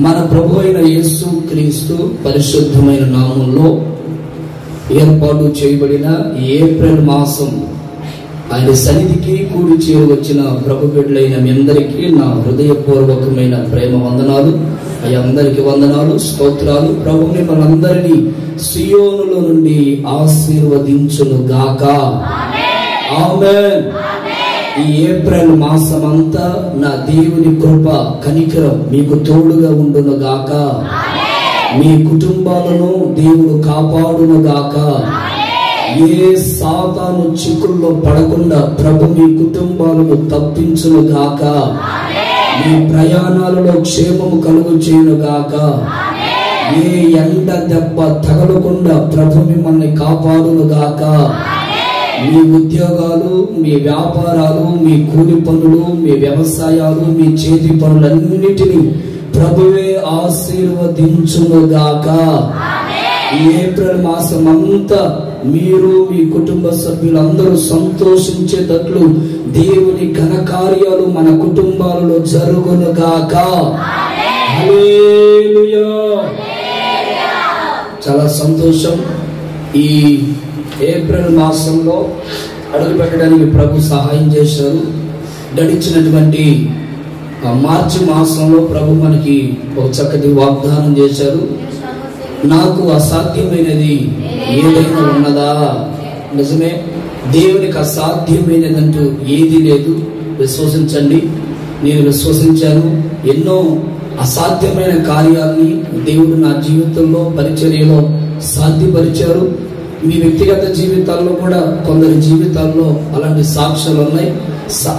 మన ప్రభు అయిన యేసు క్రీస్తు పరిశుద్ధమైన నామంలో ఏర్పాటు చేయబడిన ఏప్రిల్ మాసం ఆయన సన్నిధికి కూడి చేరవచ్చిన ప్రభు బిడ్డలైన మీ అందరికీ నా హృదయపూర్వకమైన ప్రేమ వందనాలు. అయ్యా అందరికి వందనాలు, స్తోత్రాలు. ప్రభు మిమ్మల్ని అందరినీ సియోనులో నుండి ఆశీర్వదించును గాక. ఆమేన్. ఈ ఏప్రిల్ మాసం అంతా నా దేవుని కృప కనికరం మీకు తోడుగా ఉండును గాక. మీ కుటుంబాలను దేవుడు కాపాడును గాక. ఏ సాతాను చిక్కుల్లో పడకుండా ప్రభు మీ కుటుంబాలను తప్పించును గాక. మీ ప్రయాణాలలో క్షేమము కలుగు చేయును గాక. ఏ ఎండ దెబ్బ తగలకుండా ప్రభు మిమ్మల్ని కాపాడును గాక. మీ ఉద్యోగాలు, మీ వ్యాపారాలు, మీ కూలి పనులు, మీ వ్యవసాయాలు, మీ చేతి పనులన్నిటినీ ప్రభువే ఆశీర్వదించును గాక. ఈ ఏప్రిల్ మాసం అంతా మీరు మీ కుటుంబ సభ్యులందరూ సంతోషించేటట్లు దేవుని ఘనకార్యాలు మన కుటుంబాలలో జరుగును గాక. హల్లెలూయా. చాలా సంతోషం. ఈ ఏప్రిల్ మాసంలో అడుగు పెట్టడానికి ప్రభు సహాయం చేశారు. గడిచినటువంటి మార్చి మాసంలో ప్రభు మనకి ఒక చక్కటి వాగ్దానం చేశారు. నాకు అసాధ్యమైనది ఏదైనా ఉన్నదా? నిజమే, దేవునికి అసాధ్యమైనదంటూ ఏది లేదు. విశ్వసించండి. నేను విశ్వసించాను. ఎన్నో అసాధ్యమైన కార్యాలని దేవుడు నా జీవితంలో పరిచర్యలో సాధ్యపరిచారు. మీ వ్యక్తిగత జీవితాల్లో కూడా కొందరి జీవితాల్లో అలాంటి సాక్ష్యాలు ఉన్నాయి.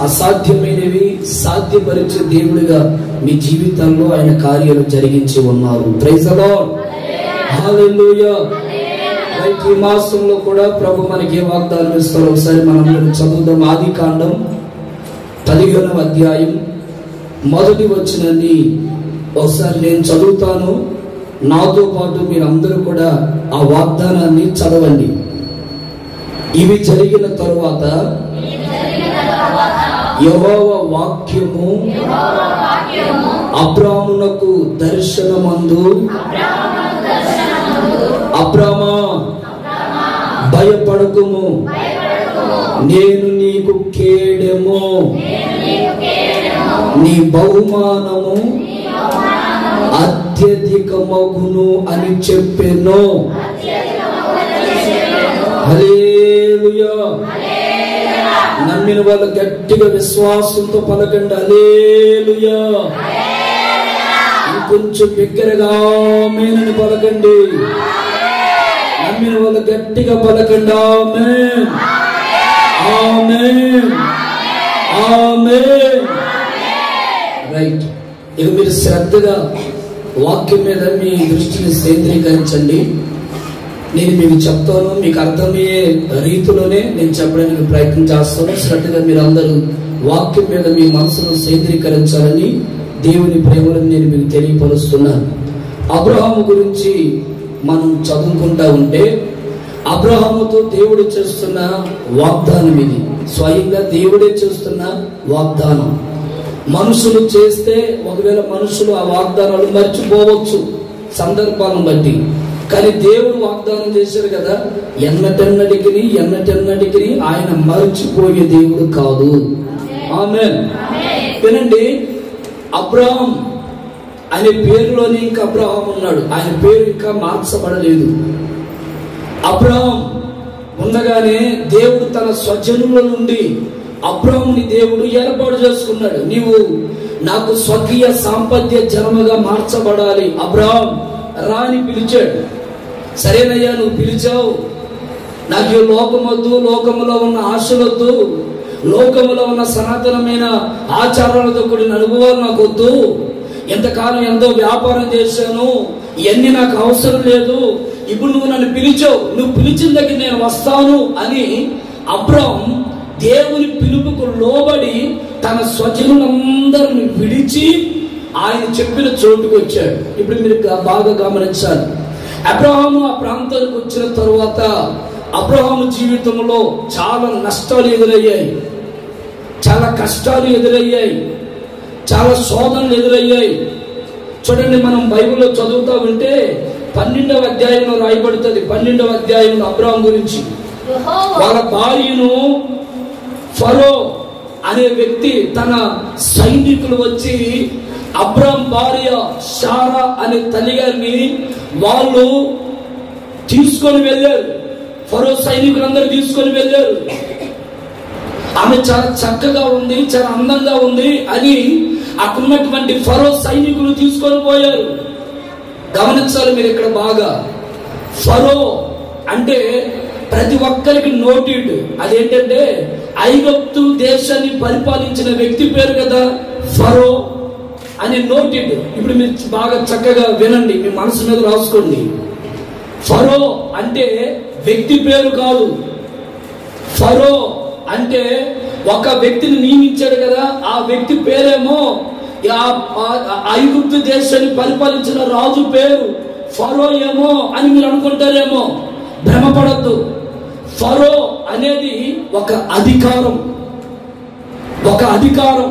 అసాధ్యమైనవి సాధ్యపరిచే దేవుడిగా మీ జీవితాల్లో ఆయన కార్యాలు జరిగించి ఉన్నారు. Praise the Lord. హల్లెలూయా. ఈ మాసంలో కూడా ప్రభు మనకి ఏ వాగ్దానం ఇస్తారో ఒకసారి మనం చదువుదాం. ఆదికాండం 15వ అధ్యాయం మొదటి వచనాన్ని ఒకసారి నేను చదువుతాను. నాతో పాటు మీరందరూ కూడా ఆ వాగ్దానాన్ని చదవండి. ఇవి జరిగిన తరువాత యెహోవా వాక్యము అబ్రామునకు దర్శనమందు, అబ్రామా భయపడకుము, నేను నీకు కేడెము, నీ బహుమానము అత్యధికమగును అని చెప్పెను. హల్లెలూయా. నమ్మిన వాళ్ళు గట్టిగా విశ్వాసంతో పలకండి. హల్లెలూయా. ఇంకొంచెం బిగ్గరగా ఆమేన్ పలకండి. నమ్మిన వాళ్ళు గట్టిగా పలకండి. ఆమేన్, ఆమేన్, ఆమేన్. రైట్. ఇక మీరు శ్రద్ధగా వాక్యం మీద మీ దృష్టిని కేంద్రీకరించండి. నేను మీకు చెప్తాను, మీకు అర్థమయ్యే రీతిలోనే నేను చెప్పడానికి ప్రయత్నం చేస్తాను. శ్రద్ధగా మీరు అందరూ వాక్యం మీద మీ మనసును కేంద్రీకరించాలని దేవుని ప్రేమలను నేను మీకు తెలియపరుస్తున్నాను. అబ్రహాము గురించి మనం చదువుకుంటా ఉంటే అబ్రహాముతో దేవుడు చేస్తున్న వాగ్దానం ఇది. స్వయంగా దేవుడే చేస్తున్న వాగ్దానం. మనుషులు చేస్తే ఒకవేళ మనుషులు ఆ వాగ్దానాలు మర్చిపోవచ్చు సందర్భాలను బట్టి. కానీ దేవుడు వాగ్దానం చేశారు కదా, ఎన్నటెన్నటికి ఆయన మర్చిపోయే దేవుడు కాదు. ఆమేన్. వినండి, అబ్రహాం ఆయన పేరులోనే ఇంకా అబ్రహాం ఉన్నాడు. ఆయన పేరు ఇంకా మార్చబడలేదు. అబ్రహాం ఉండగానే దేవుడు తన స్వజనుల నుండి అబ్రహాముని దేవుడు ఏర్పాటు చేసుకున్నాడు. నీవు నాకు స్వకీయ సాంపత్య జన్మగా మార్చబడాలి అబ్రహాం రా అని పిలిచాడు. సరేనయ్యా, నువ్వు పిలిచావు. నాకు ఈ లోకమొద్దు, లోకములో ఉన్న ఆశలొద్దు, లోకములో ఉన్న సనాతనమైన ఆచారాలతో కూడిన అనుభవాలు నాకు వద్దు. ఎంతకాలం ఎంతో వ్యాపారం చేశాను, ఇవన్నీ నాకు అవసరం లేదు. ఇప్పుడు నువ్వు నన్ను పిలిచావు, నువ్వు పిలిచిన దగ్గర నేను వస్తాను అని అబ్రహాం దేవుని పిలుపుకు లోబడి తన స్వజనులందరిని విడిచి ఆయన చెప్పిన చోటుకు వచ్చాడు. ఇప్పుడు మీరు బాగా గమనించాలి. అబ్రహాము ఆ ప్రాంతానికి వచ్చిన తరువాత అబ్రహాము జీవితంలో చాలా నష్టాలు ఎదురయ్యాయి, చాలా కష్టాలు ఎదురయ్యాయి, చాలా శోధనలు ఎదురయ్యాయి. చూడండి, మనం బైబిల్లో చదువుతూ ఉంటే 12వ అధ్యాయంలో రాయబడుతుంది. 12వ అధ్యాయంలో అబ్రాహాం గురించి వాళ్ళ భార్యను ఫరో అనే వ్యక్తి తన సైనికులు వచ్చి అబ్రాహాం భార్య శారా అనే తల్లిగారిని వాళ్ళు తీసుకొని వెళ్ళారు. ఫరో సైనికులందరూ తీసుకొని వెళ్ళారు. ఆమె చాలా చక్కగా ఉంది, చాలా అందంగా ఉంది అని అక్కడున్నటువంటి ఫరో సైనికులు తీసుకొని పోయారు. గమనించాలి మీరు ఇక్కడ బాగా. ఫరో అంటే ప్రతి ఒక్కరికి నోటెడ్. అదేంటంటే ఐగుప్తు దేశాన్ని పరిపాలించిన వ్యక్తి పేరు కదా ఫరో అని నోటెడ్. ఇప్పుడు మీరు బాగా చక్కగా వినండి, మీ మనసు మీద రాసుకోండి. ఫరో అంటే వ్యక్తి పేరు కాదు. ఫరో అంటే ఒక వ్యక్తిని నియమించాడు కదా, ఆ వ్యక్తి పేరేమో ఐగుప్తు దేశాన్ని పరిపాలించిన రాజు పేరు ఫరో ఏమో అని మీరు అనుకుంటారేమో. భ్రమపడద్దు. ఫరో అనేది ఒక అధికారం, ఒక అధికారం.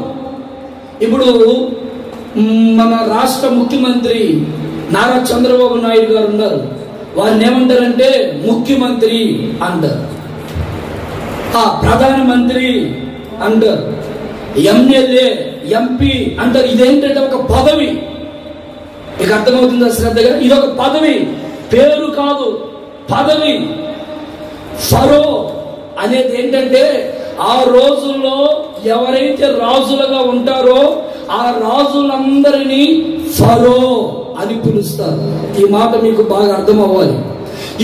ఇప్పుడు మన రాష్ట్ర ముఖ్యమంత్రి నారా చంద్రబాబు నాయుడు గారు ఉన్నారు. వారిని ఏమంటారంటే ముఖ్యమంత్రి అంటారు, ప్రధానమంత్రి అంటారు, ఎమ్మెల్యే ఎంపీ అంటారు. ఇదేంటంటే ఒక పదవి. మీకు అర్థమవుతుందా శ్రద్ధగా? ఇది ఒక పదవి, పేరు కాదు, పదవి. ఫరో అనేది ఏంటంటే ఆ రోజుల్లో ఎవరైతే రాజులుగా ఉంటారో ఆ రాజులందరినీ ఫరో అని పిలుస్తారు. ఈ మాట మీకు బాగా అర్థం అవ్వాలి.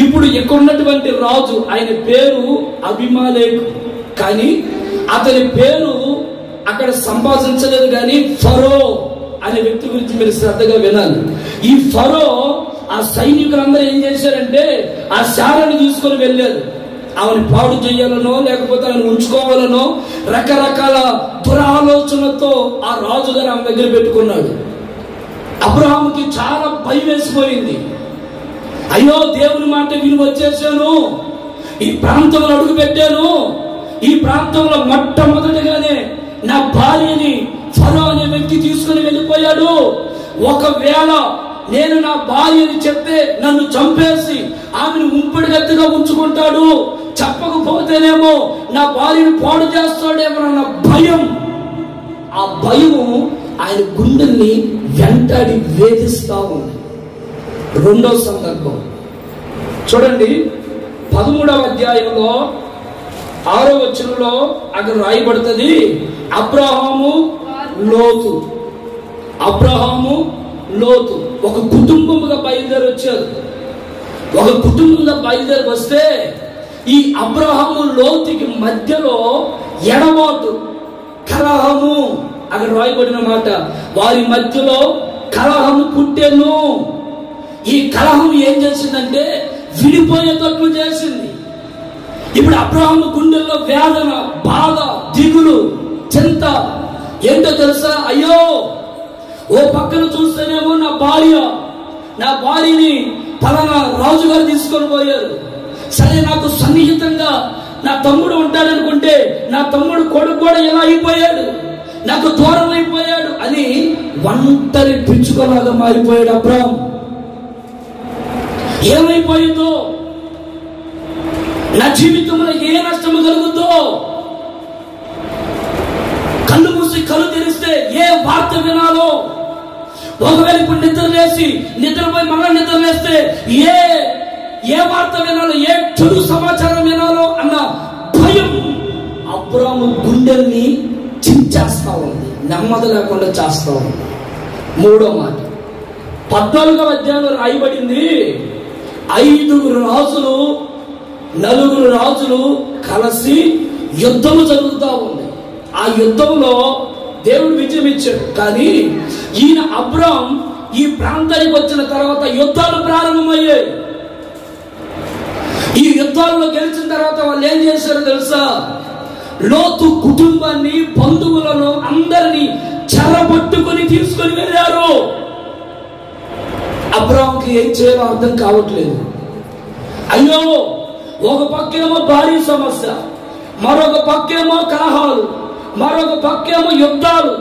ఇప్పుడు ఇక్కడ ఉన్నటువంటి రాజు ఆయన పేరు అబీమెలెకు, కానీ అతని పేరు అక్కడ సంభాషించలేదు. కానీ ఫరో అనే వ్యక్తి గురించి మీరు శ్రద్ధగా వినాలి. ఈ ఫరో ఆ సైనికులందరూ ఏం చేశారంటే ఆ శారాన్ని తీసుకొని వెళ్ళారు. ఆమెను పాడు చేయాలనో లేకపోతే ఆమెను ఉంచుకోవాలనో రకరకాల దురాలోచనతో ఆ రాజుగారు ఆమె దగ్గర పెట్టుకున్నాడు. అబ్రహాముకి చాలా భయం వేసిపోయింది. అయ్యో, దేవుని మాట విని వచ్చేసాను, ఈ ప్రాంతంలో అడుగు పెట్టాను, ఈ ప్రాంతంలో మొట్టమొదటిగానే నా భార్యని ఫరో అనే వ్యక్తి తీసుకుని వెళ్ళిపోయాడు. ఒకవేళ నేను నా భార్యని చెప్తే నన్ను చంపేసి ఆమెను ఉంపడిగత్తుగా ఉంచుకుంటాడు, చెప్పకపోతేనేమో నా భార్యను పాడు చేస్తాడేమోనన్న భయం. ఆ భయము ఆయన గుండెల్ని వెంటాడి వేధిస్తా ఉంది. రెండో సందర్భం చూడండి, 13వ అధ్యాయంలో 6వ వచనంలో అక్కడ రాయబడుతుంది, అబ్రహాము లోతు ఒక కుటుంబముగా బయలుదేరి వచ్చారు. ఒక కుటుంబంగా బయలుదేరి వస్తే ఈ అబ్రహాము లోతుకి మధ్యలో ఎడబాటు, కలహము అక్కడ రాయబడిన మాట. వారి మధ్యలో కలహము పుట్టెను. ఈ కలహం ఏం చేసిందంటే విడిపోయేటట్లు చేసింది. ఇప్పుడు అబ్రహాము గుండెల్లో వేదన, బాధ, దిగులు, చింత. ఏంటో తెలుసా? అయ్యో, ఓ పక్కన చూస్తేనేమో నా భార్యని ఫలానా రాజుగారు తీసుకొని పోయారు. సరే, నాకు సన్నిహితంగా నా తమ్ముడు ఉంటాడనుకుంటే నా తమ్ముడు కొడుకు కూడా ఎలా అయిపోయాడు, నాకు దూరం అయిపోయాడు అని ఒంటరి పిచ్చుకలాగా మారిపోయాడు అబ్రహాం. ఏమైపోయిందో, నా జీవితంలో ఏ నష్టము కలుగుద్దో, కళ్ళు మూసి కళ్ళు తెరిస్తే ఏ వార్త వినాలో, ఒకవేళ ఇప్పుడు నిద్రపోయి మళ్ళా నిద్ర లేస్తే ఏ వార్త వినాలో, ఏ చెడు సమాచారం వినాలో అన్న భయం అబ్రాము గుండెల్ని చించేస్తా ఉంది, నెమ్మది లేకుండా చేస్తా ఉంది. మూడో మాట 14వ అధ్యాయంలో రాయబడింది, 5 రాజులు 4 రాజులు కలిసి యుద్ధము జరుగుతూ ఉంది. ఆ యుద్ధంలో దేవుడు విజయం ఇచ్చాడు. కానీ ఈయన అబ్రాం ఈ ప్రాంతానికి వచ్చిన తర్వాత యుద్ధాలు ప్రారంభమయ్యాయి. ఈ యుద్ధాల్లో గెలిచిన తర్వాత వాళ్ళు ఏం చేశారో తెలుసా? లోతు కుటుంబాన్ని, బంధువులను అందరినీ చెరపట్టుకుని తీసుకొని వెళ్ళారు. అబ్రాంకి ఏం చేయాలో అర్థం కావట్లేదు. అయ్యో, ఒక పక్కేమో భారీ సమస్య, మరొక పక్కేమో కలహాలు, మరొక పక్కేమో యుద్ధాలు.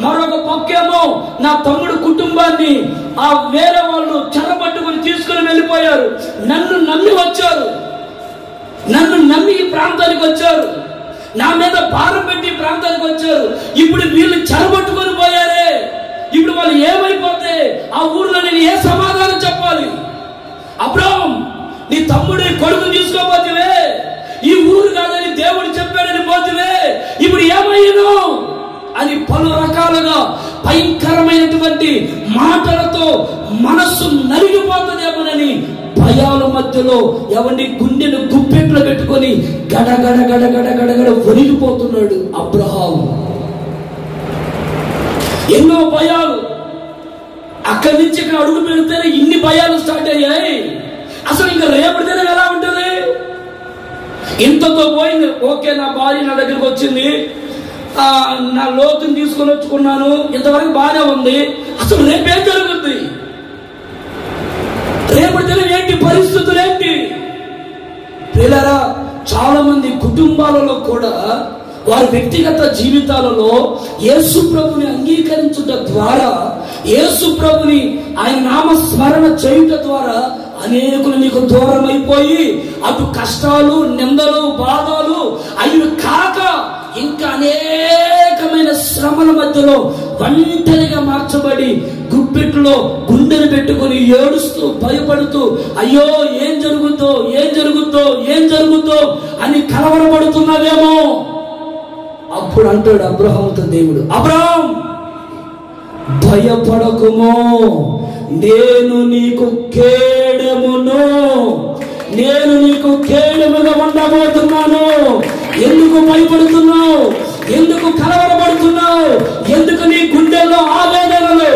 మరొక పక్కేమో నా తమ్ముడు కుటుంబాన్ని ఆ వేరే వాళ్ళు చెరపట్టుకుని తీసుకుని వెళ్ళిపోయారు. నన్ను నమ్మి వచ్చారు, నన్ను నమ్మి ఈ ప్రాంతానికి వచ్చారు, నా మీద భారం పెట్టి ఈ ప్రాంతానికి వచ్చారు. ఇప్పుడు వీళ్ళు చెరపట్టుకొని పోయారే, ఇప్పుడు వాళ్ళు ఏమైపోతే ఆ ఊర్లో నేను ఏ సమాధానం చెప్పాలి? అబ్రాహాం, నీ తమ్ముడి కొడుకు తీసుకోపోతివే, ఈ ఊరు కాదని దేవుడు చెప్పాడని పోతివే, ఇప్పుడు ఏమయ్యను అని పలు రకాలుగా భయంకరమైనటువంటి మాటలతో మనస్సు నలిగిపోతుందేమోనని భయాల మధ్యలో ఎవరిని గుండెను గుప్పెట్లో పెట్టుకొని గడగడ గడగడ గడగడ వణిగిపోతున్నాడు అబ్రహాము. ఎన్నో భయాలు, అక్కడి నుంచి ఇక్కడ అడుగు పెడితేనే ఇన్ని భయాలు స్టార్ట్ అయ్యాయి. అసలు ఇంకా రేపటి దినం ఎలా ఉంటుంది? ఇంతతో పోయింది. ఓకే, నా భార్య నా దగ్గరికి వచ్చింది, నా లోతుని తీసుకొని వచ్చుకున్నాను, ఇంతవరకు బాగానే ఉంది. అసలు రేపేం జరుగుతుంది? రేపటి దినం ఏంటి? పరిస్థితులు ఏంటి? పిల్లరా, చాలా మంది కుటుంబాలలో కూడా వారి వ్యక్తిగత జీవితాలలో యేసు ప్రభుని అంగీకరించుట ద్వారా, యేసు ప్రభుని ఆయన నామ స్మరణ చేయుట ద్వారా అనేకులు నీకు దూరం అయిపోయి అటు కష్టాలు, నిందలు, బాధలు అవి కాక ఇంకా అనేకమైన శ్రమల మధ్యలో ఒంటరిగా మార్చబడి గుప్పెట్లో గుండెలు పెట్టుకుని ఏడుస్తూ భయపడుతూ అయ్యో ఏం జరుగుద్దో ఏం జరుగుద్దో ఏం జరుగుద్దో అని కలవరపడుతున్నావేమో. అప్పుడు అంటాడు అబ్రహాముతో దేవుడు, అబ్రహాం భయపడకుమో, నేను నీకు కేడమును, నేను నీకు కేడముగా ఉండబోతున్నాను. ఎందుకు భయపడుతున్నావు? ఎందుకు కలవరపడుతున్నావు? ఎందుకు నీ గుండెల్లో ఆవేదనలు?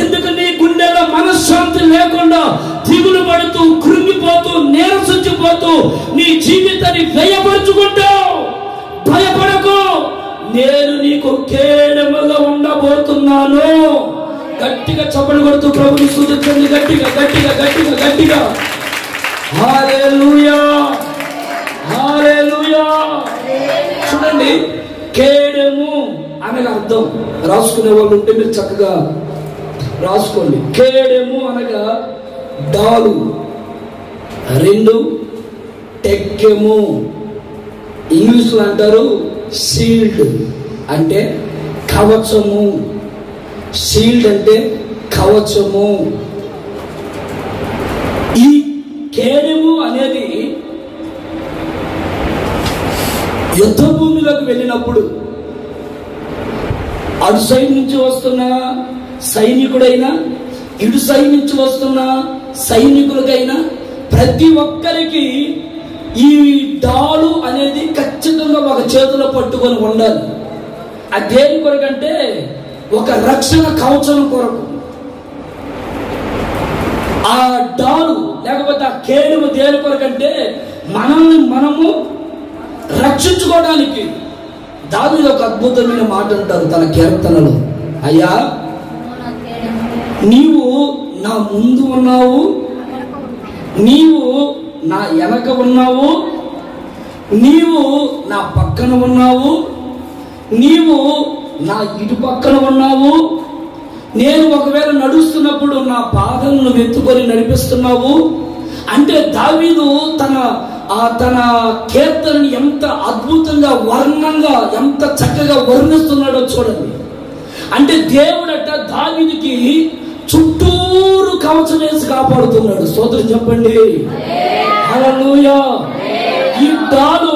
ఎందుకు నీ గుండెల్లో మనశ్శాంతి లేకుండా దిగులు పడుతూ కృంగిపోతూ నీరసించిపోతూ నీ జీవితాన్ని వ్యయపరుచుకుంటావు? భయపడకు, నేను నీకు కేడముగా ఉండబోతున్నాను. గట్టిగా చప్పట్లు కొడుతూ ప్రభుని స్తుతించండి, గట్టిగా గట్టిగా గట్టిగా గట్టిగా. హల్లెలూయా, హల్లెలూయా. చూడండి, కేడము అనగా అర్థం రాసుకునే వాళ్ళు ఉంటే మీరు చక్కగా రాసుకోండి. కేడము అనగా డాలు, రెండు టెక్కెము, ఇంగ్లీష్లో అంటారు షీల్డ్, అంటే కవచము. షీల్డ్ అంటే కవచము. ఈ కేడము అనేది యుద్ధ భూమిలోకి వెళ్ళినప్పుడు అటు సైడ్ నుంచి వస్తున్న సైనికుడైనా, ఇటు సైడ్ నుంచి వస్తున్న సైనికులకైనా ప్రతి ఒక్కరికి ఈ డాలు అనేది ఖచ్చితంగా ఒక చేతిలో పట్టుకొని ఉండాలి. అది దేని కొరకంటే ఒక రక్షణ కవచం కొరకు. ఆ డాలు లేకపోతే ఆ కేడుము దేని కొరకంటే మనల్ని మనము రక్షించుకోవడానికి. దావీదు ఒక అద్భుతమైన మాట అంటారు తన కీర్తనలో, అయ్యా నీవు నా ముందు ఉన్నావు, నీవు నా వెనక ఉన్నావు, నీవు నా పక్కన ఉన్నావు, నీవు నా ఇటు పక్కన ఉన్నావు. నేను ఒకవేళ నడుస్తున్నప్పుడు నా పాదలను ఎత్తుకొని నడిపిస్తున్నావు. అంటే దావీదు తన కీర్తనని ఎంత అద్భుతంగా వర్ణంగా ఎంత చక్కగా వర్ణిస్తున్నాడో చూడండి. అంటే దేవుడట దావీదుకి చుట్టూరు కవచం వేసి కాపాడుతున్నాడు. స్తోత్రం చెప్పండి, హల్లెలూయా. ఈ డాలు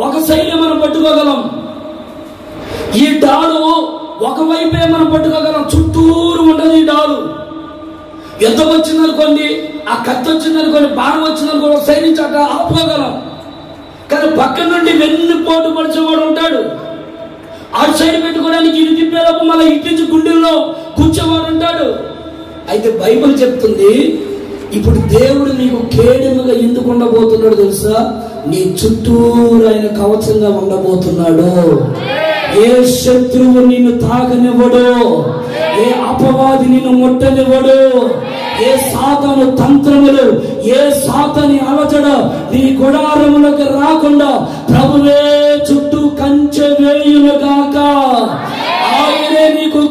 ఒక సైడే మనం పట్టుకోగలం, ఈ డాలు ఒకవైపే మనం పట్టుకోగలం, చుట్టూరు ఉండదు ఈ డాలు. యుద్ధం వచ్చిందనుకోండి, ఆ కత్తి వచ్చిందనుకోండి, బాణం వచ్చిందనుకోండి, ఒక సైడ్ నుంచి అట్లా ఆపుకోగలం. కానీ పక్క నుండి వెన్నుపోటు పడిచేవాడు ఉంటాడు, అటు సైడ్ పెట్టుకోవడానికి ఇటు తిప్పేలోపు మళ్ళీ ఇటు నుంచి గుండెల్లో కూర్చోవాడు ఉంటాడు. అయితే బైబిల్ చెప్తుంది, ఇప్పుడు దేవుడు నీకు కేడముగా ఎందుకు ఉండబోతున్నాడు తెలుసా? నీ చుట్టూరు ఆయన కవచంగా ఉండబోతున్నాడు. ఏ శత్రువు నిన్ను తాకనివ్వడు, ఏ అపవాది నిన్ను ముట్టనివ్వడు, ఏ సాతాను తంత్రములు, ఏ సాతాని అలజడ నీ గుడారములకు రాకుండా ప్రభువే చుట్టూ కంచె వేయునుగాక. ఆయనే నీకు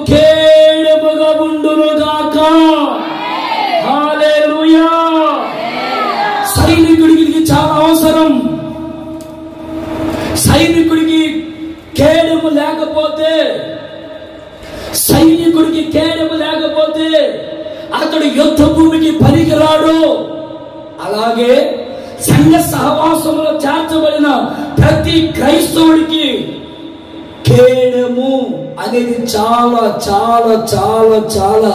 సైనికుడికి కేడెము లేకపోతే అతడు యుద్ధ భూమికి పనికిరాడు. అలాగే సంఘ సహవాసంలో చేర్చబడిన ప్రతి క్రైస్తవుడికి కేడెము అనేది చాలా చాలా చాలా చాలా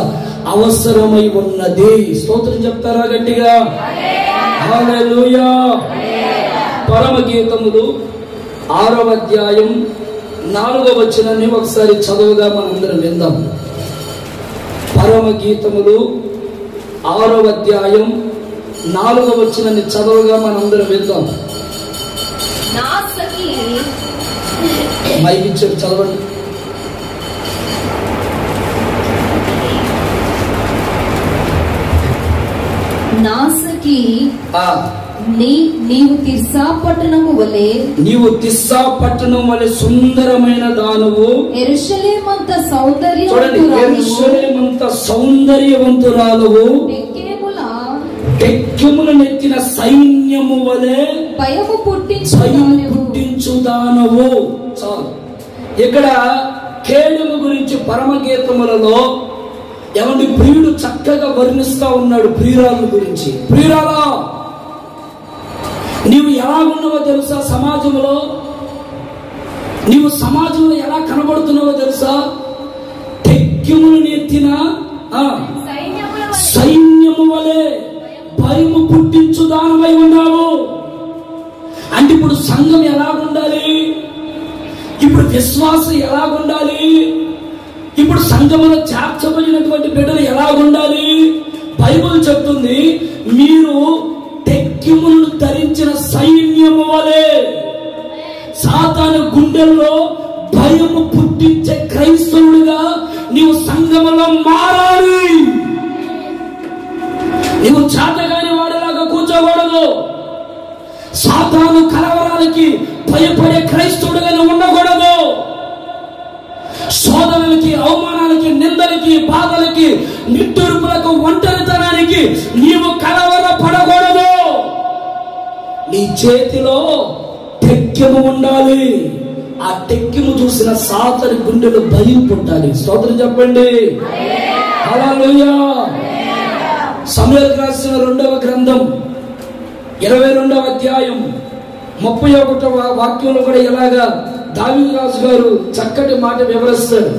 అవసరమై ఉన్నది. స్తోత్రం చెప్తారా గట్టిగా? హల్లెలూయా. పరమగీతములు 6వ అధ్యాయం 4వ వచనాన్ని ఒకసారి చదువుగా మనందరం విందాం. పరమగీతములు 6వ అధ్యాయం 4వ వచనాన్ని చదువుగా మనందరం విందాం. మైక్ ఇచ్చారు, చదవండి. నాసకి నీవు తిర్సా పట్టణము వలె సుందరమైన దానవు, యెరూషలేమంత సౌందర్యవంతురాలవు, టెక్కెముల నెత్తిన సైన్యము వలె భయము పుట్టించుదానవు. చాలు. ఇక్కడ కేడెము గురించి పరమగీతములలో ఏమండి ప్రియుడు చక్కగా వర్ణిస్తా ఉన్నాడు. ప్రియురాల గురించి, ప్రియురాలా నీవు ఎలా ఉన్నావో తెలుసా? సమాజంలో నీవు సమాజంలో ఎలా కనబడుతున్నావో తెలుసా? టెక్కెములు నెత్తిన సైన్యము వలె భయము పుట్టించు దానమై ఉన్నావు. అంటే ఇప్పుడు సంఘం ఎలా ఉండాలి? ఇప్పుడు విశ్వాసం ఎలా ఉండాలి? ఇప్పుడు సంఘములో చేర్చబడినటువంటి బిడ్డలు ఎలా ఉండాలి? బైబిల్ చెప్తుంది, మీరు టెక్కెములను ధరించిన సైన్యము వలె సాతాను గుండెల్లో భయము పుట్టించే క్రైస్తవుడిగా నీవు సంఘములో మారాలి. నీవు చేతగాని వాడిలాగా కూర్చోకూడదు. సాతాను కలవరాలకి భయపడే క్రైస్తవుడిగా ఉండకూడదు. శోధనలకి, అవమానాలకి, నిందలకి, బాధలకి, నిట్టూర్పులకు, ఒంటరితనానికి నీవు కలవరపడకూడదు. నీ చేతిలో టెక్కెము ఉండాలి. ఆ టెక్కెము చూసిన సాతాను గుండెలో భయం పుట్టాలి. స్తోత్రం చెప్పండి. హల్లెలూయా. సమూయేలు రాసిన 2వ గ్రంథం 22వ అధ్యాయం 31వ వాక్యంలో కూడా ఇలాగా దావీదు రాజు గారు చక్కటి మాట వివరిస్తాడు.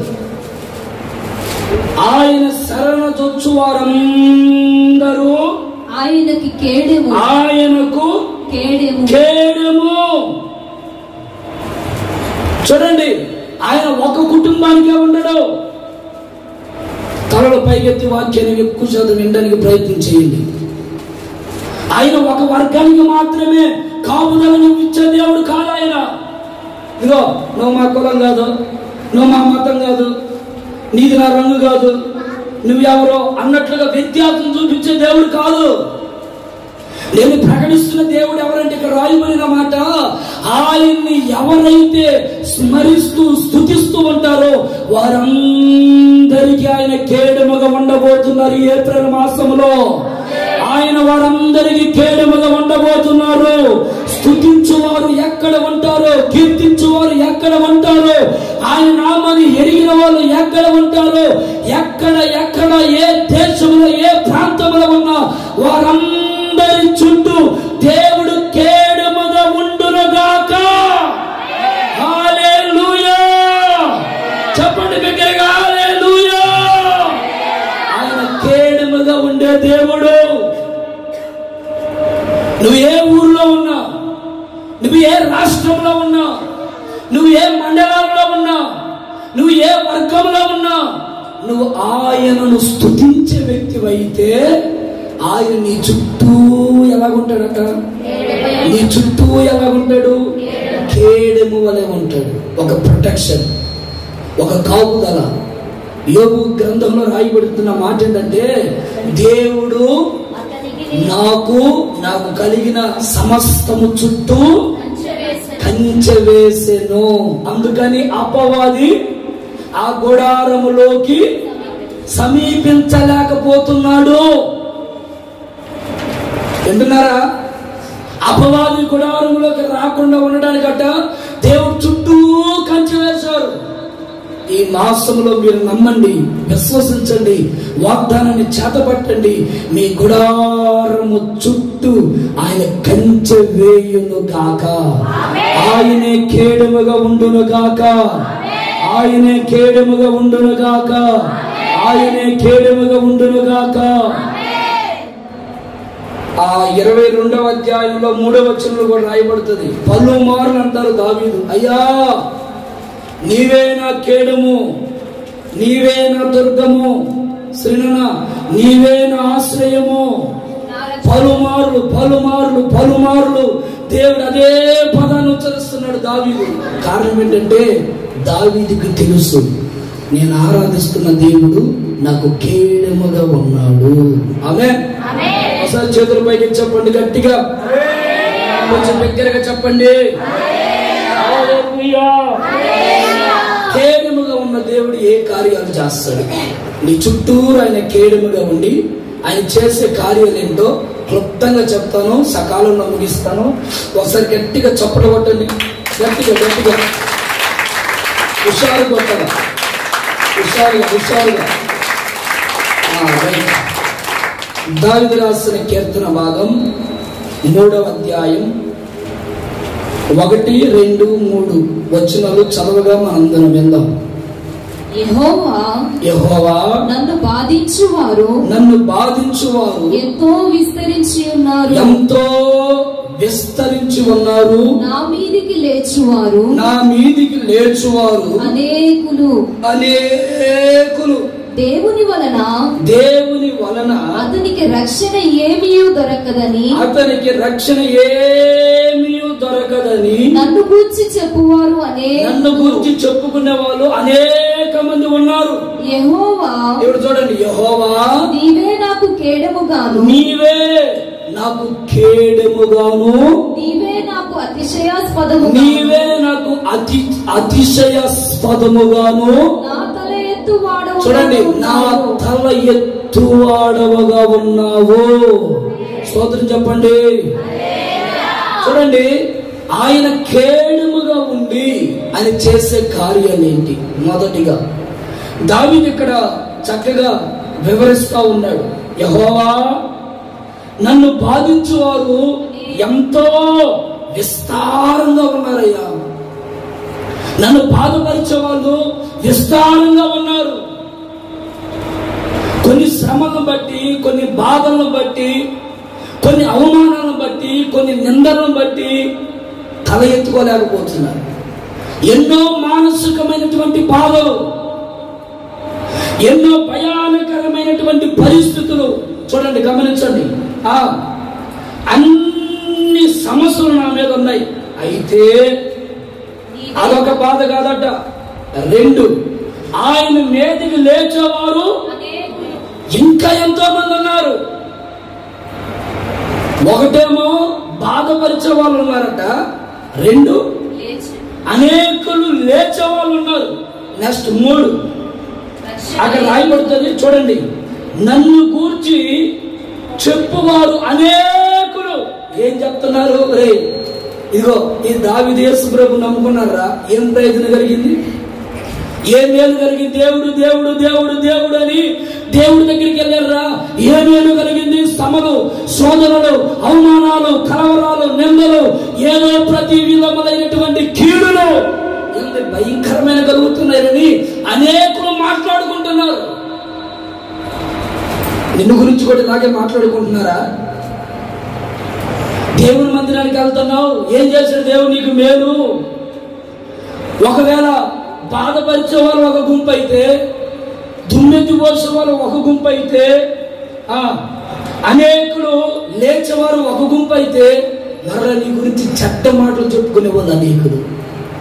ఆయన శరణజొచ్చు వారందరూ ఆయనకు కేడెము. చూడండి, ఆయన ఒక కుటుంబానికే ఉండడు. తలలో పైకెత్తి వాక్యాన్ని ఎక్కువ శాతం వినడానికి ప్రయత్నం చేయండి. ఆయన ఒక వర్గానికి మాత్రమే కాపుదలను ఇచ్చే దేవుడు కాదు. ఆయన ఇదిగో నువ్వు మా కులం కాదు, నువ్వు మా మతం కాదు, నీది నా రంగు కాదు, నువ్వెవరో అన్నట్లుగా వ్యత్యాసం చూపించే దేవుడు కాదు. నేను ప్రకటిస్తున్న దేవుడు ఎవరంటే ఇక్కడ రాయబడిన మాట, ఆయన్ని ఎవరైతే స్మరిస్తూ స్తుతిస్తూ ఉంటారో వారందరికీ ఆయన కేడెముగా ఉండబోతున్నారు. ఈ ఏప్రిల్ మాసంలో ఆయన వారందరికీ కేడెముగా ఉండబోతున్నారు. స్తుతించువారు ఎక్కడ ఉంటారో, కీర్తించువారు ఎక్కడ ఉంటారో, ఆయన నామాన్ని ఎరిగిన వాళ్ళు ఎక్కడ ఉంటారో, ఎక్కడ ఏ దేశంలో ఏ ప్రాంతంలో ఉన్నా వారందరి చుట్టూ దేవుడు కేడెముగా ఉండునుగాక. హల్లెలూయా. చెప్పండి బిగ్గరగా, హల్లెలూయా. ఆయన కేడెముగా ఉండే దేవుడు. నువ్వు ఏ ఊర్లో ఉన్నా, నువ్వు ఏ రాష్ట్రంలో ఉన్నా, నువ్వు ఏ మండలంలో ఉన్నా, నువ్వు ఏ వర్గంలో ఉన్నా, నువ్వు ఆయనను స్తుతించే వ్యక్తివైతే ఆయన నీ చుట్టూ ఎలాగుంటాడట? నీ చుట్టూ ఎలాగుంటాడు? కేడెము వలె ఉంటాడు. ఒక ప్రొటెక్షన్, ఒక కాపుదల. యోబు గ్రంథంలో రాయబడుతున్న మాట ఏంటంటే, దేవుడు నాకు కలిగిన సమస్తము చుట్టూ కంచె వేసెను. అందుకని అపవాది ఆ గుడారములోకి సమీపించలేకపోతున్నాడు. వింటున్నారా? అపవాది గుడారములోకి రాకుండా ఉండడానికట దేవుడు చుట్టూ కంచె వేశారు. ఈ మాసంలో మీరు నమ్మండి, విశ్వసించండి, వాగ్దానాన్ని చేతపట్టండి. మీ గుడారము చుట్టూ ఆయన కంచె వేయును గాక, ఆయనే కేడముగా ఉండును గాక, ఆయనే కేడముగా ఉండును గాక, ఆయనే కేడముగా ఉండును గాక. ఆ 22వ అధ్యాయంలో 3వ వచనంలో కూడా రాయబడుతుంది. పలుమార్లు అంటారు దావీదు, అయ్యా నీవే నా కేడము, నీవే నా దుర్గము, శ్రీనన నీవే నా ఆశ్రయము. పలుమార్లు పలుమార్లు పలుమార్లు దేవుడు అదే పదాన్ని ఉచ్చరిస్తున్నాడు దావీదు. కారణం ఏంటంటే దావీదుకి తెలుసు, నేను ఆరాధిస్తున్న దేవుడు నాకు కేడముగా ఉన్నాడు. ఆమేన్. ఒకసారి చేతుల పైకి చెప్పండి గట్టిగా, కొంచెం దగ్గరగా చెప్పండి. కేడముగా ఉన్న దేవుడు ఏ కార్యాలు చేస్తాడు? నీ చుట్టూరు ఆయన కేడముగా ఉండి ఆయన చేసే కార్యాలు ఏంటో క్లుప్తంగా చెప్తాను, సకాలంలో ముగిస్తాను. ఒకసారి గట్టిగా చప్పట్లు కొట్టండి, గట్టిగా గట్టిగా, హుషారు కొట్టగా, హుషారుగా హుషారుగా. దావీదు రాసిన కీర్తన భాగం 3వ అధ్యాయం 1, 2, 3 వచనాలు చదవగా మనందరం విందాం. యెహోవా నన్ను బాధించువారు ఎంతో విస్తరించి ఉన్నారు, నా మీదికి లేచువారు అనేకులు. దేవుని వలన అతనికి రక్షణ ఏమీ దొరకదని నన్ను గూర్చి చెప్పుకునే వాళ్ళు అనేక మంది ఉన్నారు. యెహోవా, ఇప్పుడు చూడండి, యెహోవా నీవే నాకు కేడముగాను, నీవే నాకు అతిశయాస్పదముగాను, చూడండి, నా తల ఎత్తువాడవగా ఉన్నావు. స్తోత్రం చెప్పండి. చూడండి, ఆయన కేడముగా ఉండి ఆయన చేసే కార్యాలు ఏంటి? మొదటిగా దావీదు ఇక్కడ చక్కగా వివరిస్తా ఉన్నాడు. యెహోవా నన్ను బాధించువారు ఎంతో విస్తారంగా ఉన్నారయ్యా, నన్ను బాధపరిచే వాళ్ళు విస్తారంగా ఉన్నారు. కొన్ని శ్రమలను బట్టి, కొన్ని బాధలను బట్టి, కొన్ని అవమానాలను బట్టి, కొన్ని నిందలను బట్టి తల ఎత్తుకోలేకపోతున్నారు. ఎన్నో మానసికమైనటువంటి బాధలు, ఎన్నో భయానకరమైనటువంటి పరిస్థితులు. చూడండి, గమనించండి, అన్ని సమస్యలు నా మీద ఉన్నాయి. అయితే అదొక బాధ కాదట. 2, ఆయన మీదకి లేచేవారు ఇంకా ఎంతో మంది ఉన్నారు. ఒకటేమో బాధపరిచే వాళ్ళు ఉన్నారట, 2 అనేకులు లేచే వాళ్ళు ఉన్నారు. నెక్స్ట్ 3 అక్కడ రాయబడుతుంది. చూడండి, నన్ను గూర్చి చెప్పువారు అనేకులు. ఏం చెప్తున్నారు? రే ఇదిగో ఈ దావీదు యేసు ప్రభు నమ్ముకున్నారా? ఏం ప్రయోజనం కలిగింది? ఏ మేలు కలిగింది? దేవుడు దేవుడు దేవుడు దేవుడు అని దేవుడి దగ్గరికి వెళ్ళారా? ఏ మేలు కలిగింది? శ్రమలు, శోధనలు, అవమానాలు, కలవరాలు, నిందలు, ఏదో ప్రతి విధములైనటువంటి కీడులు ఎంత భయంకరమైన కలుగుతున్నాయని అనేకులు మాట్లాడుకుంటున్నారు. నిన్ను గురించి కూడా ఇలాగే మాట్లాడుకుంటున్నారా? దేవుని మందిరానికి వెళ్తున్నావు, ఏం చేశాడు దేవుడు నీకు మేలు? ఒకవేళ బాధపరిచే వాళ్ళు ఒక గుంపు అయితే, దుమ్మెత్తి పోసే వాళ్ళు ఒక గుంపు అయితే, అనేకులు లేచేవారు ఒక గుంపు అయితే, మరలా నీ గురించి చెడ్డ మాటలు చెప్పుకునే వాళ్ళు అనేకులు.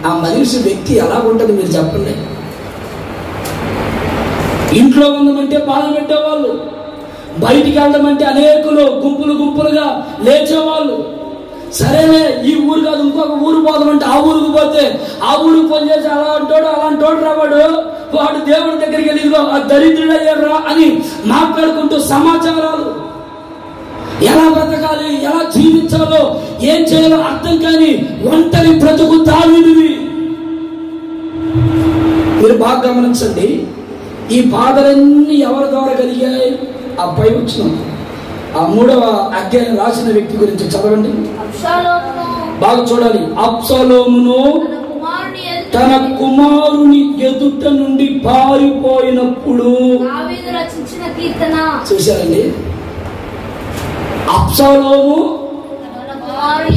ఆ మనిషి వ్యక్తి ఎలా ఉంటుంది మీరు చెప్పండి. ఇంట్లో ఉండమంటే బాధ పెట్టేవాళ్ళు, బయటికి వెళ్ళమంటే అనేకులు గుంపులు గుంపులుగా లేచేవాళ్ళు. సరేలే ఈ ఊరు కాదు ఇంకొక ఊరు పోదామంటే ఆ ఊరికి పోతే ఆ ఊరికి ఫోన్ చేసి అలాంటోడు రావాడు, వాడు దేవుడి దగ్గరికి వెళ్ళి ఆ దరిద్రుడు అయ్యారా అని మాట్లాడుకుంటూ సమాచారాలు, ఎలా బ్రతకాలి, ఎలా జీవించాలో, ఏం చేయాలో అర్థం కాని ఒంటరి బ్రతుకు దావీదుది. మీరు బాగా గమనించండి, ఈ బాధలన్నీ ఎవరి ద్వారా కలిగాయి? ఆ పై వచ్చిన ఆ 3వ అధ్యాయం రాసిన వ్యక్తి గురించి చదవండి, బాగా చూడాలి. అబ్షాలోమును తన కుమారుని ఎదుట నుండి పారిపోయినప్పుడు. చూశారండి, అబ్షాలోము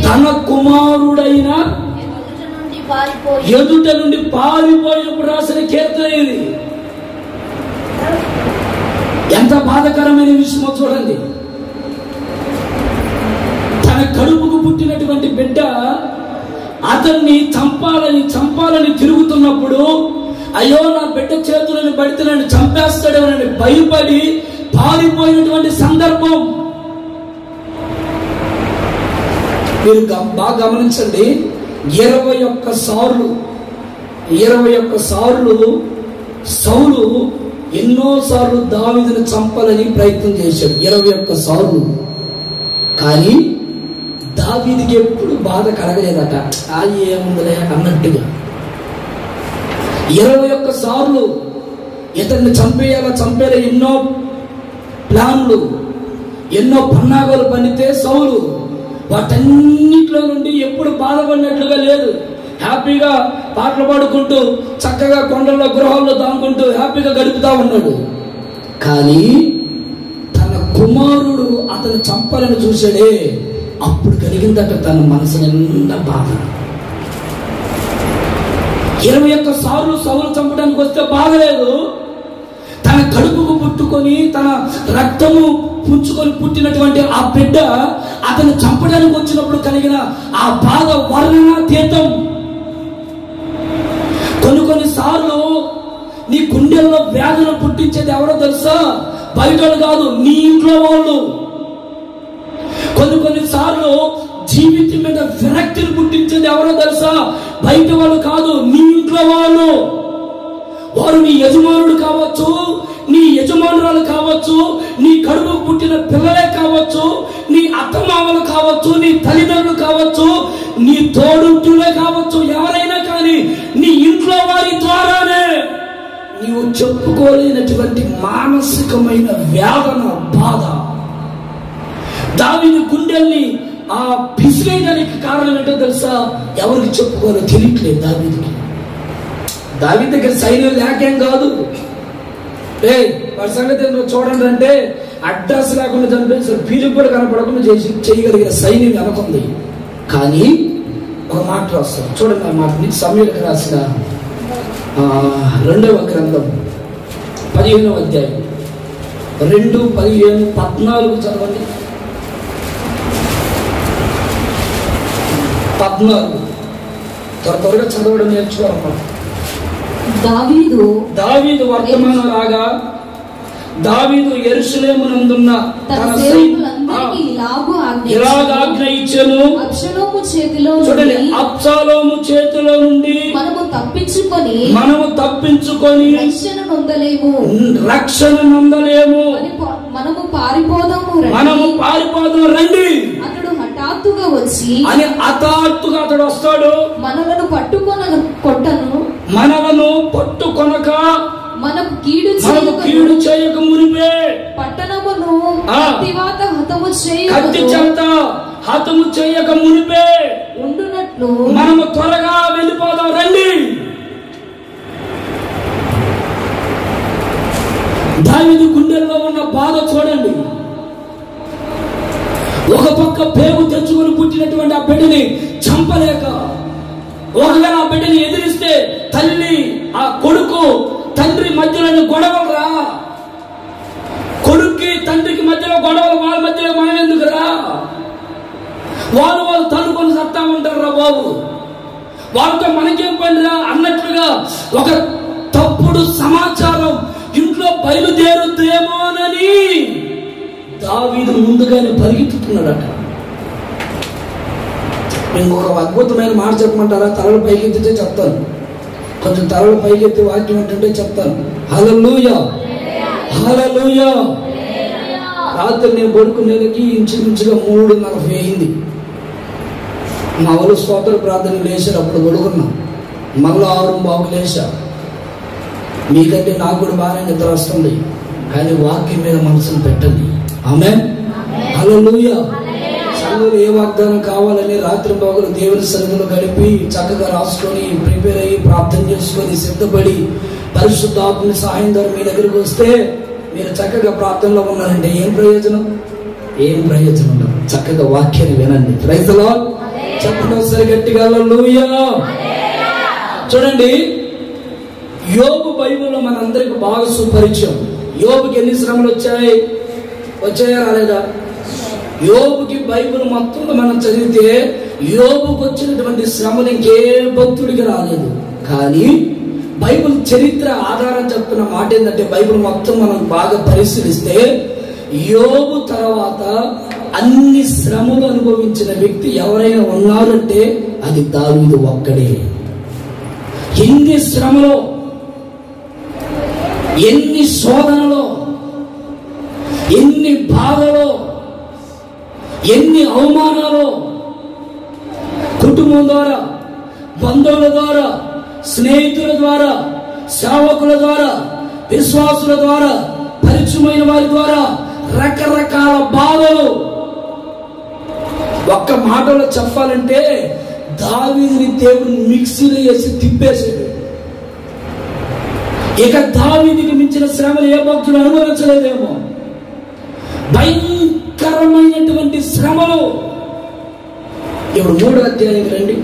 తన కుమారుడైన ఎదుట నుండి పారిపోయినప్పుడు రాసిన కీర్తన ఇది. ఎంత బాధకరమైన విషయమో చూడండి. తన కడుపుకు పుట్టినటువంటి బిడ్డ అతన్ని చంపాలని తిరుగుతున్నప్పుడు, అయ్యో నా బిడ్డ చేతులను పడితే నన్ను చంపేస్తాడేమోనని భయపడి పారిపోయినటువంటి సందర్భం. మీరు బాగా గమనించండి, 21 సార్లు సౌలు ఎన్నోసార్లు దావీదును చంపాలని ప్రయత్నం చేశాడు. 21 సార్లు. కానీ దావీదుకి ఎప్పుడు బాధ కలగలేదట. ఏముందిలే అన్నట్టుగా 21 సార్లు ఇతన్ని చంపేయాల ఎన్నో ప్లాన్లు, ఎన్నో పన్నాగాలు పనితే సౌలు వాటన్నిటిలో నుండి ఎప్పుడు బాధపడినట్లుగా లేదు. హ్యాపీగా పాటలు పాడుకుంటూ చక్కగా కొండల్లో గృహాల్లో దాముకుంటూ హ్యాపీగా గడుపుతా ఉన్నాడు. కానీ తన కుమారుడు అతను చంపాలని చూశాడే, అప్పుడు కలిగిందట తన మనసు నిండా బాధ. 21 సార్లు సౌలు చంపడానికి వస్తే బాధ లేదు. తన కడుపుకు పుట్టుకొని తన రక్తము పుంచుకొని పుట్టినటువంటి ఆ బిడ్డ అతను చంపడానికి వచ్చినప్పుడు కలిగిన ఆ బాధ వర్ణనాతీతం. కొన్ని సార్లు నీ గుండెల్లో వ్యాధులు పుట్టించేది ఎవరో తెలుసా? బయట కాదు, నీ ఇంట్లో వాళ్ళు. కొన్ని సార్లు జీవితం మీద విరక్తిని పుట్టించేది ఎవరో తెలుసా? బయట వాళ్ళు కాదు, నీ ఇంట్లో వాళ్ళు. వారు నీ యజమానుడు కావచ్చు, నీ యజమానురాలు కావచ్చు, నీ కడుపు పుట్టిన పిల్లలే కావచ్చు, నీ అత్తమామలు కావచ్చు, నీ తల్లిదండ్రులు కావచ్చు, నీ తోడులే కావచ్చు, ఎవరైనా కానీ నీ ఇంట్లో వారి ద్వారానే నీవు చెప్పుకోలేనటువంటి మానసికమైన వేదన, బాధ. దావీదు గుండెల్ని ఆ పిసిరేయడానికి కారణం ఏంటో తెలుసా? ఎవరికి చెప్పుకోవాలో తెలియట్లేదు దావీదుకి. దావీదు దగ్గర సైన్యం లేకేం కాదు. వాడి సంగతి చూడండి అంటే అడ్రస్ లేకుండా చంపేసారు, ఫీలింగ్ కూడా కనపడకుండా చేయగలిగిన సైన్యం వెనకుంది. కానీ ఒక మాట రాస్తారు చూడండి, ఆ మాట నీకు సమూయేలుకు రాసిన 2వ గ్రంథం 15వ అధ్యాయం 2, 15, 14 చదవండి. 14 త్వరగా చదవడం నేర్చుకోవాలన్నమాట. దావీదు వర్తమానం రాగా దావీదు యెరూషలేమునందున్న తన సేవకులందరికీ ఇలాగ ఆజ్ఞ ఇచ్చెను. చూడండి, అబ్షాలోము చేతిలో నుండి మనము తప్పించుకొని రక్షణ నొందలేము. మనము పారిపోదాము రండి హఠాత్తుగా వచ్చి అని హఠాత్తుగా అతడు వస్తాడు. మనలను పట్టుకొనక మనకు కీడు చేయక మునిపే పట్టణమును కత్తి చేత హతము చేయక మునిపే ఉండునట్లు మనము త్వరగా వెళ్ళిపోదాం రండి. దావీదు గుండెల్లో ఉన్న బాధ చూడండి. ఒక పక్క పేగు తెచ్చుకొని పుట్టినటువంటి ఆ బిడ్డని చంపలేక, ఒకవేళ ఆ బిడ్డని ఎదిరిస్తే తల్లి ఆ కొడుకు తండ్రి మధ్యలో గొడవలు రా, కొడుక్కి తండ్రికి మధ్యలో గొడవలు, వాళ్ళ మధ్యలో మనం ఎందుకు రా, వాళ్ళు తనుకొని సత్తా ఉంటారు రా బాబు, వాళ్ళతో మనకేం పనిరా అన్నట్లుగా ఒక తప్పుడు సమాచారం ఇంట్లో బయలుదేరుద్దేమోనని దావీదు ముందుగానే పరిగెత్తుతున్నాడట. ఇంకొక అద్భుతమైన మాట చెప్పమంటారా? తలలు పైకెత్తితే చెప్తాను, కొంచెం తలలు పైకెత్తి వాక్యం ఏంటంటే చెప్తాను. హల్లెలూయా, హల్లెలూయా. రాత్రి నేను పడుకునేది ఇంచుమించుగా 3:40 అయింది. మా వాళ్ళు స్తోత్ర ప్రార్థన లేచారు, అప్పుడు పడుకున్నాం. మళ్ళీ 6:15 లేచా. మీకంటే నాకు కూడా బాగానే నిద్ర వస్తుంది, కానీ వాక్యం మీద మనసును పెట్టండి. ఆమేన్. హల్లెలూయా. సంఘంలో ఏ వాగ్దానం కావాలని రాత్రి పగలు దేవుని సన్నిధిలో గడిపి చక్కగా రాసుకొని ప్రిపేర్ అయ్యి ప్రార్థన చేసుకొని సిద్ధపడి పరిశుద్ధాత్మ సహాయం ద్వారా మీ దగ్గరికి వస్తే మీరు చక్కగా ప్రార్థనలో ఉన్నారంటే ఏం ప్రయోజనం? ఏం ప్రయోజనం ఉండదు. చక్కగా వాక్యాన్ని వినండి. Praise the Lord. చెప్పండి ఒకసారి గట్టిగా హల్లెలూయా. చూడండి, యోబు బైబిల్లో మనందరికి బాగా సుపరిచయం. యోబుకి ఎన్ని శ్రమలు వచ్చాయా రాలేదా? యోబుకి బైబిల్ మొత్తంలో మనం చదివితే యోబుకు వచ్చినటువంటి శ్రమలు ఇంకే భక్తుడికి రాలేదు. కానీ బైబిల్ చరిత్ర ఆధారం చెప్తున్న మాట ఏంటంటే, బైబిల్ మొత్తం మనం బాగా పరిశీలిస్తే యోబు తర్వాత అన్ని శ్రమలు అనుభవించిన వ్యక్తి ఎవరైనా ఉన్నారంటే అది దావీదు ఒక్కడే. ఎన్ని శ్రమలో, ఎన్ని శోధనలో, ఎన్ని బాధలో, ఎన్ని అవమానాలు, కుటుంబం ద్వారా, బంధువుల ద్వారా, స్నేహితుల ద్వారా, సేవకుల ద్వారా, విశ్వాసుల ద్వారా, పరిచయమైన వారి ద్వారా రకరకాల బాధలు. ఒక్క మాటలో చెప్పాలంటే దావీదుని దేవుడు మిక్సీలో వేసి తిప్పేసాడు. ఇక దావీదుకి మించిన శ్రమలు ఏ భక్తులు అనుభవించలేదేమో. భయంకరమైనటువంటి శ్రమలు. ఇప్పుడు 3వ అధ్యాయానికి రండి.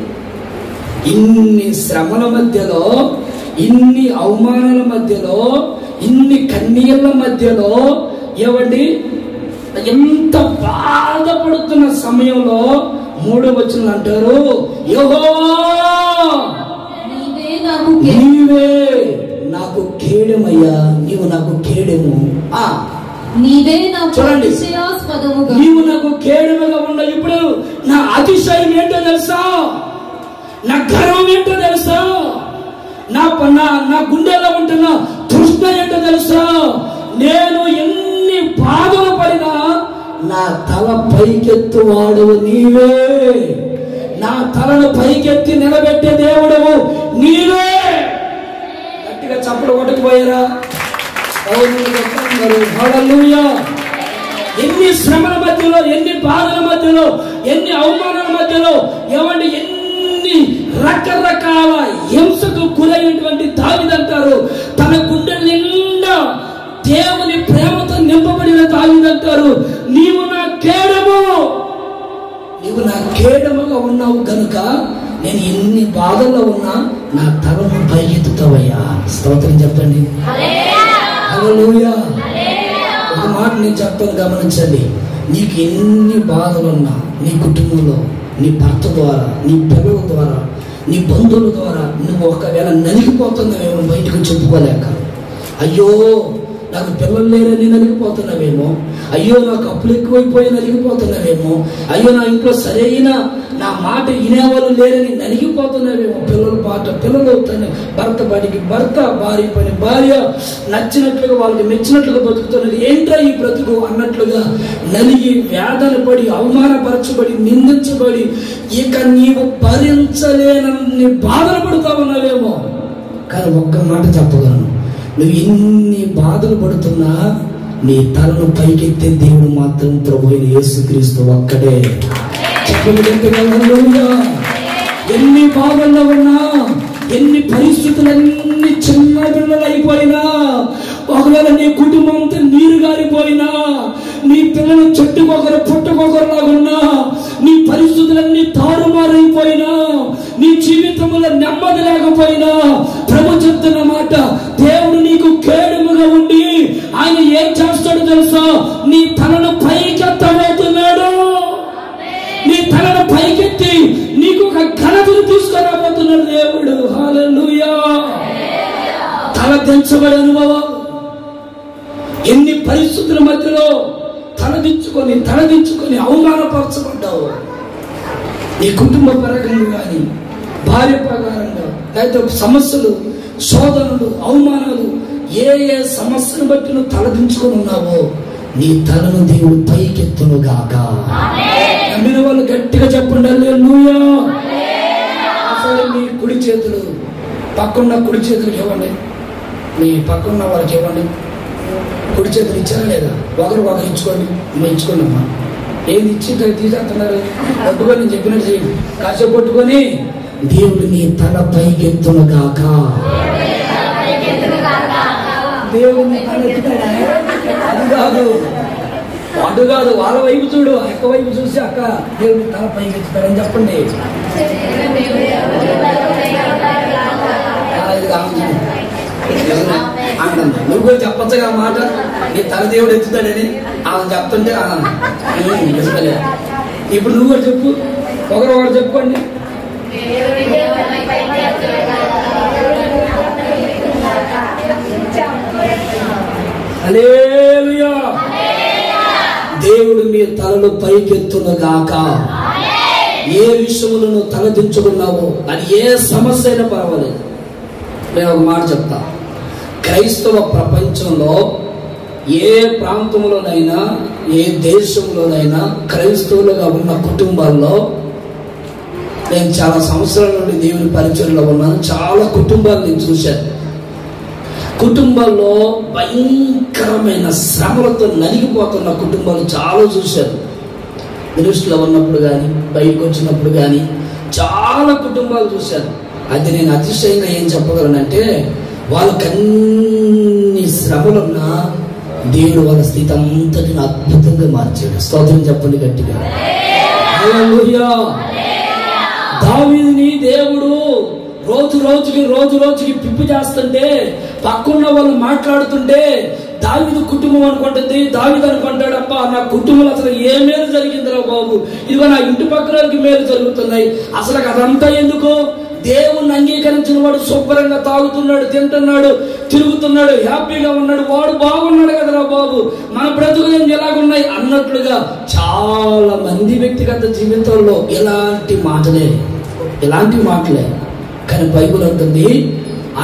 ఇన్ని శ్రమల మధ్యలో, ఇన్ని అవమానాల మధ్యలో, ఇన్ని కన్నీళ్ల మధ్యలో ఏమండి ఎంత బాధపడుతున్న సమయంలో 3వ వచనం అంటారు, యెహోవా నీవే నాకు కేడమయ్యా, నీవు నాకు కేడము. చూడండి, నీవు నాకు కేడముగా ఉన్న. ఇప్పుడు నా అతిశయం ఏంటో తెలుసా? నా గర్వం ఏంటో తెలుసా? నా గుండెలో ఉంటున్న తృష్ణ ఏంటో తెలుసా? నేను ఎన్ని బాధలు పడినా నా తల పైకెత్తువాడు నీవే. నా తలను పైకెత్తి నిలబెట్టే దేవుడవు నీవే. గట్టిగా చప్పుడు కొట్టుకుపోయారా? హల్లెలూయా. ఎన్ని శ్రమల మధ్యలో, ఎన్ని బాధల మధ్యలో, ఎన్ని అవమానాల మధ్యలో, ఏమంటే ఎన్ని రకరకాల హింసకు గురైనటువంటి దావీదు అంటారు, తన గుండె నిండా దేవుని ప్రేమతో నింపబడిన దావీదు అంటారు, నీవు నా కేడము, నీవు నా కేడముగా ఉన్నావు కనుక నేను ఎన్ని బాధల్లో ఉన్నా నా తలను పైకెత్తుతావయ్యా. స్తోత్రం చెప్పండి. హల్లెలూయా. ఒక మాట నేను చెప్తాను, గమనించండి. నీకు ఎన్ని బాధలున్నా నీ కుటుంబంలో, నీ భర్త ద్వారా, నీ పిల్లల ద్వారా, నీ బంధువుల ద్వారా నువ్వు ఒకవేళ నలిగిపోతున్నావేమో బయటకు చెప్పుకోలేక, అయ్యో నాకు పిల్లలు లేరని నలిగిపోతున్నావేమో, అయ్యో నాకు అప్పులు ఎక్కువైపోయి నలిగిపోతున్నావేమో, అయ్యో నా ఇంట్లో సరైన నా మాట వినేవాళ్ళు లేరని నలిగిపోతున్నావేమో. పిల్లలు భర్త పనికి భర్త, భార్య పని భార్య, నచ్చినట్లుగా వాళ్ళకి మెచ్చినట్లుగా బతుకుతున్నది. ఏంట్రా ఈ బ్రతుకు అన్నట్లుగా నలిగి వేదన పడి, అవమానపరచబడి, నిందించబడి ఇక నీవు భరించలేనన్ని బాధలు పడుతూ ఉన్నావేమో. కానీ ఒక్క మాట చెప్పగలను, నువ్వు ఎన్ని బాధలు పడుతున్నా నీ తలను పైకెత్తే దేవుడు మాత్రం ప్రభు అయిన యేసుక్రీస్తు ఒక్కడే. ఎన్ని బాధల్లో ఉన్నా, ఎన్ని పరిస్థితులన్నీ చిన్న పిల్లలు అయిపోయినా, ఒకవేళ నీ కుటుంబం అంతా నీరు గారిపోయినా, నీ పిల్లలు చెట్టుకొకరు పుట్టకొకరులాగున్నా, నీ పరిస్థితులన్నీ తారుమారైపోయినా, నీ జీవితంలో నెమ్మది లేకపోయినా, ప్రభు చెప్తున్న మాట, దేవుడు నీకు కేడముగా ఉండి ఆయన ఏం చేస్తాడో తెలుసా? నీ తలను పైకెత్తబోతున్నాడు. నీ తలను పైకెత్తి నీకు ఒక ఘనతను తీసుకురాబోతున్నాడు దేవుడు. హల్లెలూయా. తల దించబడే అనుభవం. ఎన్ని పరిస్థితుల మధ్యలో తలదించుకొని అవమానపరచబడ్డావు. నీ కుటుంబ పరంగా కానీ, భార్య ప్రకారంగా, లేకపోతే సమస్యలు, శోధనలు, అవమానాలు, ఏ సమస్యను బట్టి నువ్వు తలదించుకొని ఉన్నావో నీ తలను దేవుడు పైకెత్తును గాక. నమ్మిన వాళ్ళు గట్టిగా చెప్పండి హల్లెలూయా. అసలు మీ కుడి చేతులు పక్కన్న కుడి చేతులకు ఇవ్వండి. మీ పక్కన వాళ్ళకి ఇవ్వండి. కుడి చేతులు ఇచ్చారా లేదా? ఒకరు ఇచ్చుకోండి. ఇచ్చుకోండి అమ్మా. ఏది ఇచ్చి తీసేస్తున్నారు? పట్టుకొని నేను చెప్పినట్టు చేయండి. కాసేపు పట్టుకొని దేవుడు నీ తల పైకెత్తును గాక. దేవుడిని తల ఎత్తుతాడా? అది కాదు వాళ్ళ వైపు చూడు. అక్క వైపు చూసి అక్క దేవుడిని తల పైకెత్తుతాడని చెప్పండి. నువ్వు కూడా చెప్పచ్చుగా మాట, నీ తల దేవుడు ఎత్తుతాడని. ఆమె చెప్తుంటే ఇప్పుడు నువ్వు కూడా చెప్పు. ఒకరు చెప్పుకోండి. హల్లెలూయా. దేవుడు మీ తలలు పైకెత్తును గాక. ఏ విషయంలో నువ్వు తలదించుకున్నావో అది ఏ సమస్య అయినా పర్వాలేదు. నేను ఒక మాట చెప్తా. క్రైస్తవ ప్రపంచంలో ఏ ప్రాంతంలోనైనా ఏ దేశంలోనైనా క్రైస్తవులుగా ఉన్న కుటుంబాల్లో, నేను చాలా సంవత్సరాల నుండి దేవుని పరిచయంలో ఉన్నాను, చాలా కుటుంబాలు నేను చూశాను. కుటుంబాల్లో భయంకరమైన శ్రమలతో నలిగిపోతున్న కుటుంబాలు చాలా చూశాను. మినిస్టర్లో ఉన్నప్పుడు కానీ బయటకు వచ్చినప్పుడు కానీ చాలా కుటుంబాలు చూశాను. అది నేను అతిశయంగా ఏం చెప్పగలనంటే, వాళ్ళకన్నీ శ్రమలున్నా దేవుడు వాళ్ళ స్థితి అంతటిని అద్భుతంగా మార్చాడు. స్తోత్రం చెప్పండి గట్టిగా. హల్లెలూయా. దావీదుని దేవుడు రోజు రోజుకి పిప్పు చేస్తుంటే, పక్కన్న వాళ్ళు మాట్లాడుతుంటే దావీదు కుటుంబం అనుకుంటుంది. దావీదు అనుకుంటాడు, అబ్బా నా కుటుంబంలో అసలు ఏ మేలు జరిగిందిరా బాబు, ఇదిగో నా ఇంటి పక్కనకి మేలు జరుగుతున్నాయి. అసలు అదంతా ఎందుకు? దేవుణ్ణి అంగీకరించిన వాడు శుభ్రంగా తాగుతున్నాడు, తింటున్నాడు, తిరుగుతున్నాడు, హ్యాపీగా ఉన్నాడు, వాడు బాగున్నాడు కదరా బాబు, మన బ్రతుకులు ఎలాగున్నాయి అన్నట్లుగా చాలా మంది వ్యక్తిగత జీవితంలో ఇలాంటి మాటలే. కానీ బైబిల్ అంటుంది,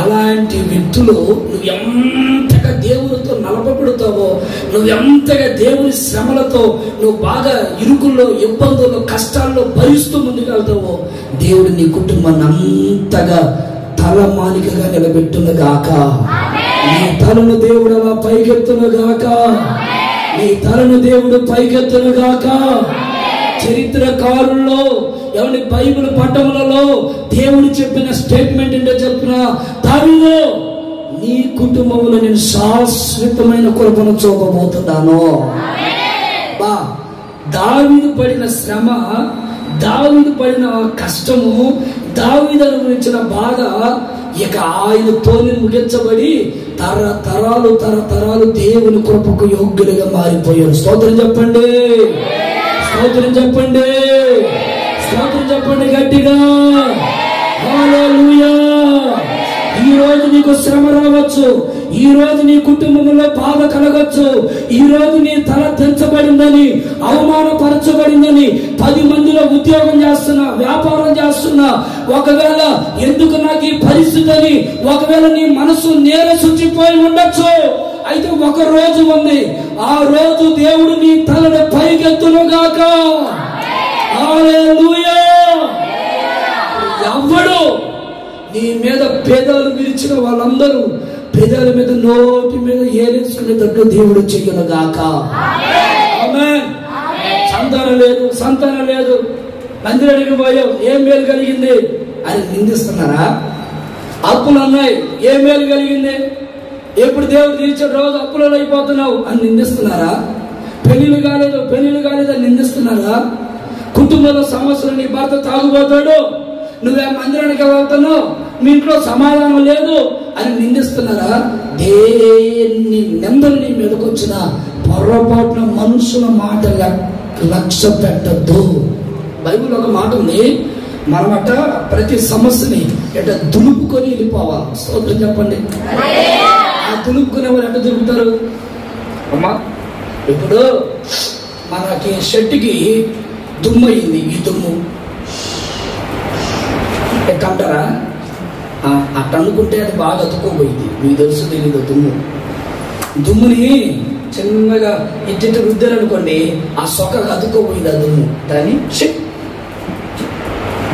అలాంటి వ్యక్తులు నువ్వు ఎంతగా దేవునితో నలపబడుతావో, నువ్వు ఎంతగా దేవుని శ్రమలతో నువ్వు బాగా ఇరుకుల్లో, ఇబ్బందుల్లో, కష్టాల్లో భరిస్తూ ముందుకెళ్తావో, దేవుడు నీ కుటుంబాన్ని అంతగా తలమానికగా నిలబెట్టును గాక. నీ తలను దేవుడు అలా పైకెత్తును గాక. నీ తలను దేవుడు పైకెత్తును గాక. చరిత్రకారుల్లో ఎవరి బైబిల్ పట్టణములలో దేవుడు చెప్పిన స్టేట్మెంట్ ఏంటో చెప్పిన, దావీదు నీ కుటుంబంలో నేను శాశ్వతమైన కృపను చూపబోతున్నాను. దావీదు పడిన శ్రమ, దావీదు పడిన కష్టము, దావీదు అనుభవించిన బాధ ఇక ఆయనతో ముగించబడి తరతరాలు దేవుని కృపకు యోగ్యులుగా మారిపోయారు. స్తోత్రం చెప్పండి. గట్టిగా. హల్లెలూయా. ఈ రోజు నీకు శ్రమ రావచ్చు, ఈ రోజు నీ కుటుంబంలో బాధ కలగచ్చు, ఈ రోజు నీ తల తెంచబడిందని, అవమానపరచబడిందని, 10 మందిలో ఉద్యోగం చేస్తున్నా, వ్యాపారం చేస్తున్నా, ఒకవేళ ఎందుకు నాకు ఈ పరిస్థితి అని ఒకవేళ నీ మనసు నీరసించిపోయి ఉండొచ్చు. అయితే ఒక రోజు ఉంది, ఆ రోజు దేవుడు నీ తలను పైకెత్తును గాక. హల్లెలూయా. ఎవడు నీ మీద పేదాలు విరిచిన వాళ్ళందరూ పేదాల మీద, నోటి మీద ఏలేసుకునేటట్టు దేవుడు చెయ్యను గాక. ఆమేన్. సంతానం లేదు, మందిరానికి పోయావు, ఏం మేలు కలిగింది అని నిందిస్తున్నారా? అప్పులు అన్నాయి, ఏం మేలు కలిగింది? ఎప్పుడు దేవుడు తీర్చే రోజు అప్పులలో అయిపోతున్నావు అని నిందిస్తున్నారా? పెళ్లిళ్ళు కాలేదు అని నిందిస్తున్నారా? కుటుంబంలో సమస్యలు, నీ భర్త తాగుపోతాడు, నువ్వే మందిరానికి వెళ్తున్నావు, మీ ఇంట్లో సమాధానం లేదు అని నిందిస్తున్నారా? దేన్ని నిందలు నీ మీదకి వచ్చిన పొరపాటున మనుషుల మాట లక్ష్య పెట్టద్దు. బైబిల్ ఒక మాట ఉంది, మనమట ప్రతి సమస్యని ఎట దులుపుకొని వెళ్ళిపోవాలి. స్తోత్రం చెప్పండి. ఆ దులుపుకునే వాళ్ళు ఎట్ట దులుపుతారు అమ్మా? ఇప్పుడు మనకి షర్ట్కి దుమ్ము అయింది, ఈ దుమ్ము ఎట్టంటారా? అట్ట అనుకుంటే అది బాగా అతుక్కోపోయింది. మీకు తెలుసు తెలీదు? దుమ్ముని చిన్నగా ఇట్టి రుద్దారు అనుకోండి, ఆ సొక్కగా అతుక్కోపోయింది ఆ దుమ్ము. దాన్ని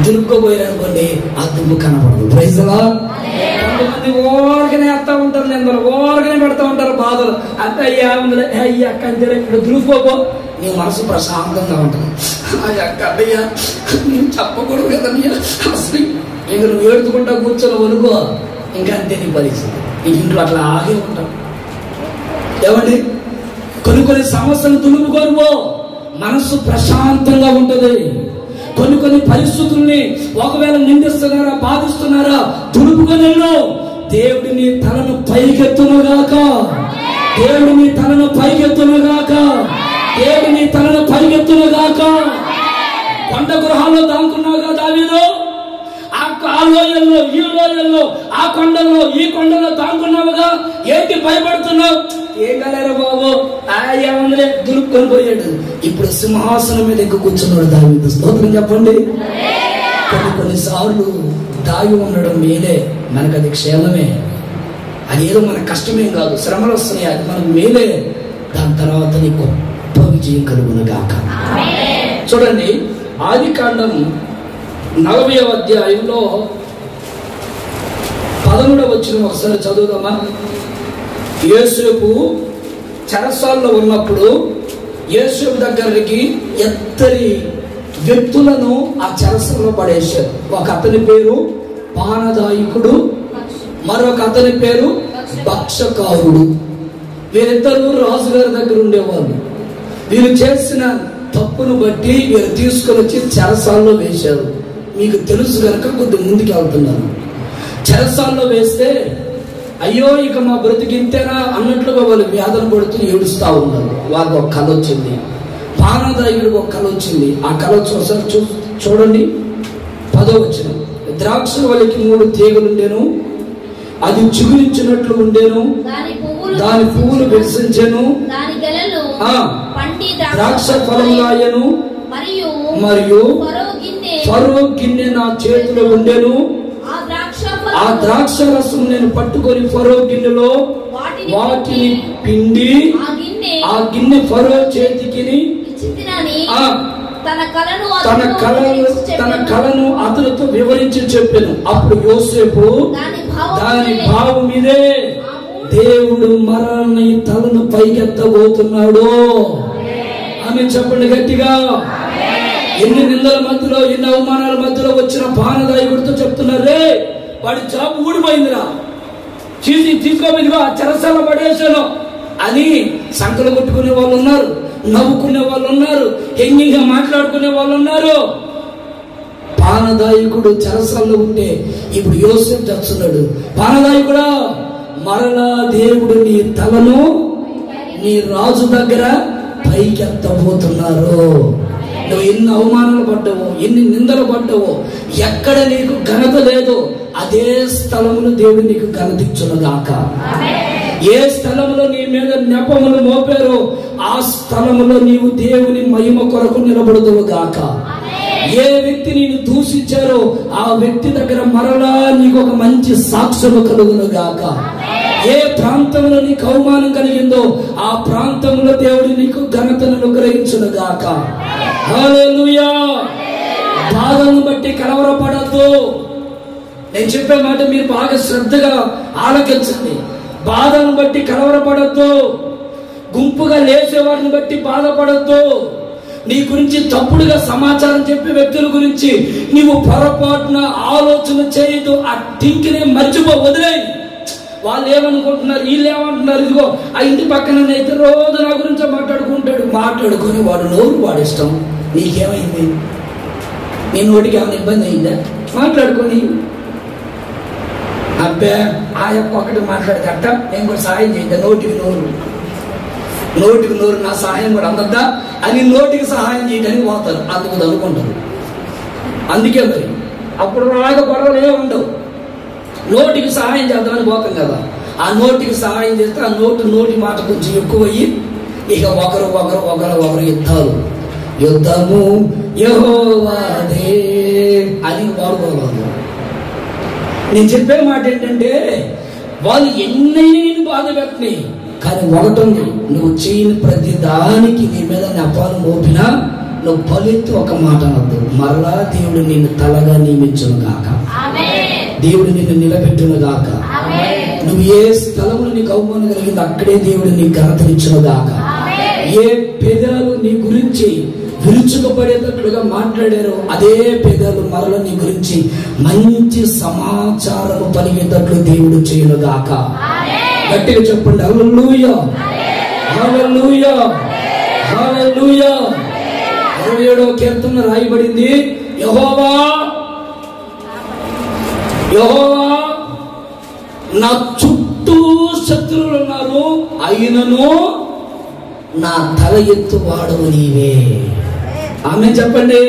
దులుపుకోపోయారు అనుకోండి, ఆ దుమ్ము కనపడదు. Praise the Lord. కొంతమంది ఓరకనే వేస్తా ఉంటారు, నిందలు ఓరకనే పెడతా ఉంటారు, బాధలు. అంటే అయ్యా ఉందిలే, అయ్యా అక్క అంతే, ఇప్పుడు దులుపుకోపో, నీ మనసు ప్రశాంతంగా ఉంటుంది. అక్క అయ్యా నేను చెప్పకూడదు కదయ్యా, అసలు ఇంక నువ్వు ఏడుచుకుంటా కూర్చొని వనుకో, ఇంకా అంతే నీ పరిస్థితి. నీ ఇంట్లో అట్లా ఆగే ఉంటాం. ఏమండి, కొన్ని సమస్యలు దులుపుకోనుకో, మనసు ప్రశాంతంగా ఉంటుంది. కొన్ని పరిస్థితుల్ని ఒకవేళ నిందిస్తున్నారా, బాధిస్తున్నారా, దులుపుకొనిలో దేవుడు నీ తలను పైకెత్తునుగాక, దేవుడు నీ తలను పైకెత్తునుగాక, దేవుడు నీ తలను పైకెత్తునుగాక. కొండ గృహాల్లో దాంకున్నావుగా దావీదు, ఆ లోయల్లో ఈ లోయల్లో, ఆ కొండల్లో ఈ కొండల్లో దాంకున్నావుగా, ఏంటి భయపడుతున్నావు? ఏం కలేరా బాబు, ఆయా ఉందిలే, దులుపుకొని పోయాడు. ఇప్పుడు సింహాసనం మీద ఎక్కువ కూర్చున్నాడు దావీదు. స్తోత్రం చెప్పండి. కొన్నిసార్లు దాగి ఉండడం మేలే, మనకు అది క్షేమమే. అదేదో మన కష్టమేం కాదు, శ్రమలు వస్తున్నాయి, అది మనకు మేలే. దాని తర్వాత నీ గొప్ప విజయం కలుగునుగాక. చూడండి, ఆదికాండం 40వ అధ్యాయంలో 11వ వచనం ఒకసారి చదువుదామా. యోసేపు చెరసాల్లో ఉన్నప్పుడు యోసేపు దగ్గరికి ఎత్తరి వ్యక్తులను ఆ చెరసాల్లో పడేశారు. ఒక అతని పేరు పానదాయకుడు, మరొక అతని పేరు భక్షకారుడు. వీరిద్దరూ రాజుగారి దగ్గర ఉండేవాళ్ళు. వీరు చేసిన తప్పును బట్టి వీరు తీసుకొని వచ్చి చెరసాల్లో వేశారు. మీకు తెలుసు కనుక కొద్ది ముందుకు వెళ్తున్నాను. చెరసాల్లో వేస్తే అయ్యో ఇక మా బ్రతికింతేనా అన్నట్లుగా వాళ్ళు వేదన పడుతూ ఏడుస్తూ ఉన్నారు. వాళ్ళకి ఒక కళ వచ్చింది, పానదాయుడికి ఒక కళ వచ్చింది. ఆ కళ ఒకసారి చూడండి. 10వ వచనం. ద్రాక్ష వల్లికి 3 తీగలుండేను, అది చిగురించినట్లు ఉండేను, దాని పువ్వులు వికసించెను, ద్రాక్ష ఫలములాయను, మరియు ఫరో గిన్నె నా చేతిలో ఉండేను. ఆ ద్రాక్ష రసం నేను పట్టుకొని ఫరో గిన్నెలో వాటిని పిండి ఆ గిన్నె ఫరో చేతికి తన కళను అతనితో వివరించి చెప్పాను. అప్పుడు యోసేపు దాని భావం మీదే దేవుడు మరణి తలను పైకెత్తబోతున్నాడు. ఆమె చెప్పండి గట్టిగా. ఎన్ని నిందల మధ్యలో, ఎన్ని అవమానాల మధ్యలో వచ్చిన పానదాయకుడితో చెప్తున్నారే, వాడి జాబ్ ఊడిపోయిందిరా, తీసుకోబోదిగా చెరసాల పడేసాను అని సంకలు కొట్టుకునే వాళ్ళు ఉన్నారు, నవ్వుకునే వాళ్ళు ఉన్నారు, ఎంగిగా మాట్లాడుకునే వాళ్ళు ఉన్నారు. పానదాయకుడు చెరసాల్లో ఉంటే ఇప్పుడు యోసేపు చస్తున్నాడు. పానదాయకుడా, మరలా దేవుడు నీ తలను నీ రాజు దగ్గర పైకెత్తబోతున్నారు. నువ్వు ఎన్ని అవమానాలు పడ్డావో, ఎన్ని నిందలు పడ్డావో, ఎక్కడ నీకు ఘనత లేదో అదే స్థలములో దేవుడు నీకు ఘనత ఇచ్చునుగాక. ఏ స్థలంలో నీ మీద నెపములు మోపారో ఆ స్థలములో నీవు దేవుని మహిమ కొరకు నిలబడుదువు గాక. ఏ వ్యక్తి నేను దూషించారో ఆ వ్యక్తి దగ్గర మరలా నీకు ఒక మంచి సాక్ష్యము కలుగును గాక. ఏ ప్రాంతంలో నీకు అవమానం కలిగిందో ఆ ప్రాంతంలో దేవుడు నీకు ఘనతను అనుగ్రహించును గాక. హల్లెలూయా. బాధను బట్టి కలవరపడద్దు. నేను చెప్పే మాట మీరు బాగా శ్రద్ధగా ఆలకించండి. బాధను బట్టి కలవరపడద్దు. గుంపుగా లేచేవారిని బట్టి బాధపడద్దు. నీ గురించి తప్పుడుగా సమాచారం చెప్పే వ్యక్తుల గురించి నీవు పొరపాటున ఆలోచన చేయదు. ఆ థింకినే మర్చిపో, వదిలేయి. వాళ్ళు ఏమనుకుంటున్నారు, వీళ్ళు ఏమంటున్నారు, ఇదిగో ఆ ఇంటి పక్కన అయితే రోజు నా గురించి మాట్లాడుకుంటాడు. మాట్లాడుకుని వాడు నోరు వాడు ఇష్టం. నీకేమైంది? నీ నోటికి ఏమైనా ఇబ్బంది అయిందా? మాట్లాడుకొని అబ్బే ఆ యొక్క ఒకటి మాట్లాడకట్ట నేను కూడా సహాయం చేద్దా, నోటికి నోరు నా సహాయం కూడా అందద్దా అని నోటికి సహాయం చేయడానికి పోతారు. అందుకు అనుకుంటారు. అందుకే మరి అప్పుడు రాగా గొడవలు ఏమి ఉండవు. నోటికి సహాయం చేద్దామని పోతాం కదా. ఆ నోటికి సహాయం చేస్తే ఆ నోటి మాట కొంచెం ఎక్కువయ్యి ఇక ఒకరు యుద్ధము యెహోవాదే అని వాడుకోవాలి. నేను చెప్పే మాట ఏంటంటే వాళ్ళు ఎన్నైనా నేను బాధ పెట్టినాయి, కానీ ఒకటి నువ్వు చేయని ప్రతి దానికి నీ మీద నెపాలు మోపినా నువ్వు పలిత్తి ఒక మాట అనద్దు. మరలా దేవుడు నిన్ను తలగా నియమించును గాక, దేవుడు నిన్ను నిలబెట్టును గాక. నువ్వు ఏ స్థలంలో నీకు అవమానం కలిగిందో అక్కడే దేవుడు నీ ఘనతనిచ్చును గాక. ఏ పెదాలు నీ గురించి విరుచుకుపడేటట్లుగా మాట్లాడారో అదే పెదాలు మరల నీ గురించి మంచి సమాచారం పలిగేటట్లు దేవుడు చేయను గాక. గట్టిగా చెప్పండి హల్లెలూయా, హల్లెలూయా, హల్లెలూయా. 27వ కీర్తన రాయబడింది, యెహోవా యెహోవా నా చుట్టూ శత్రువులు ఉన్నారు, అయినను నా తల ఎత్తువాడవు నీవే. ఆమె చెప్పండి.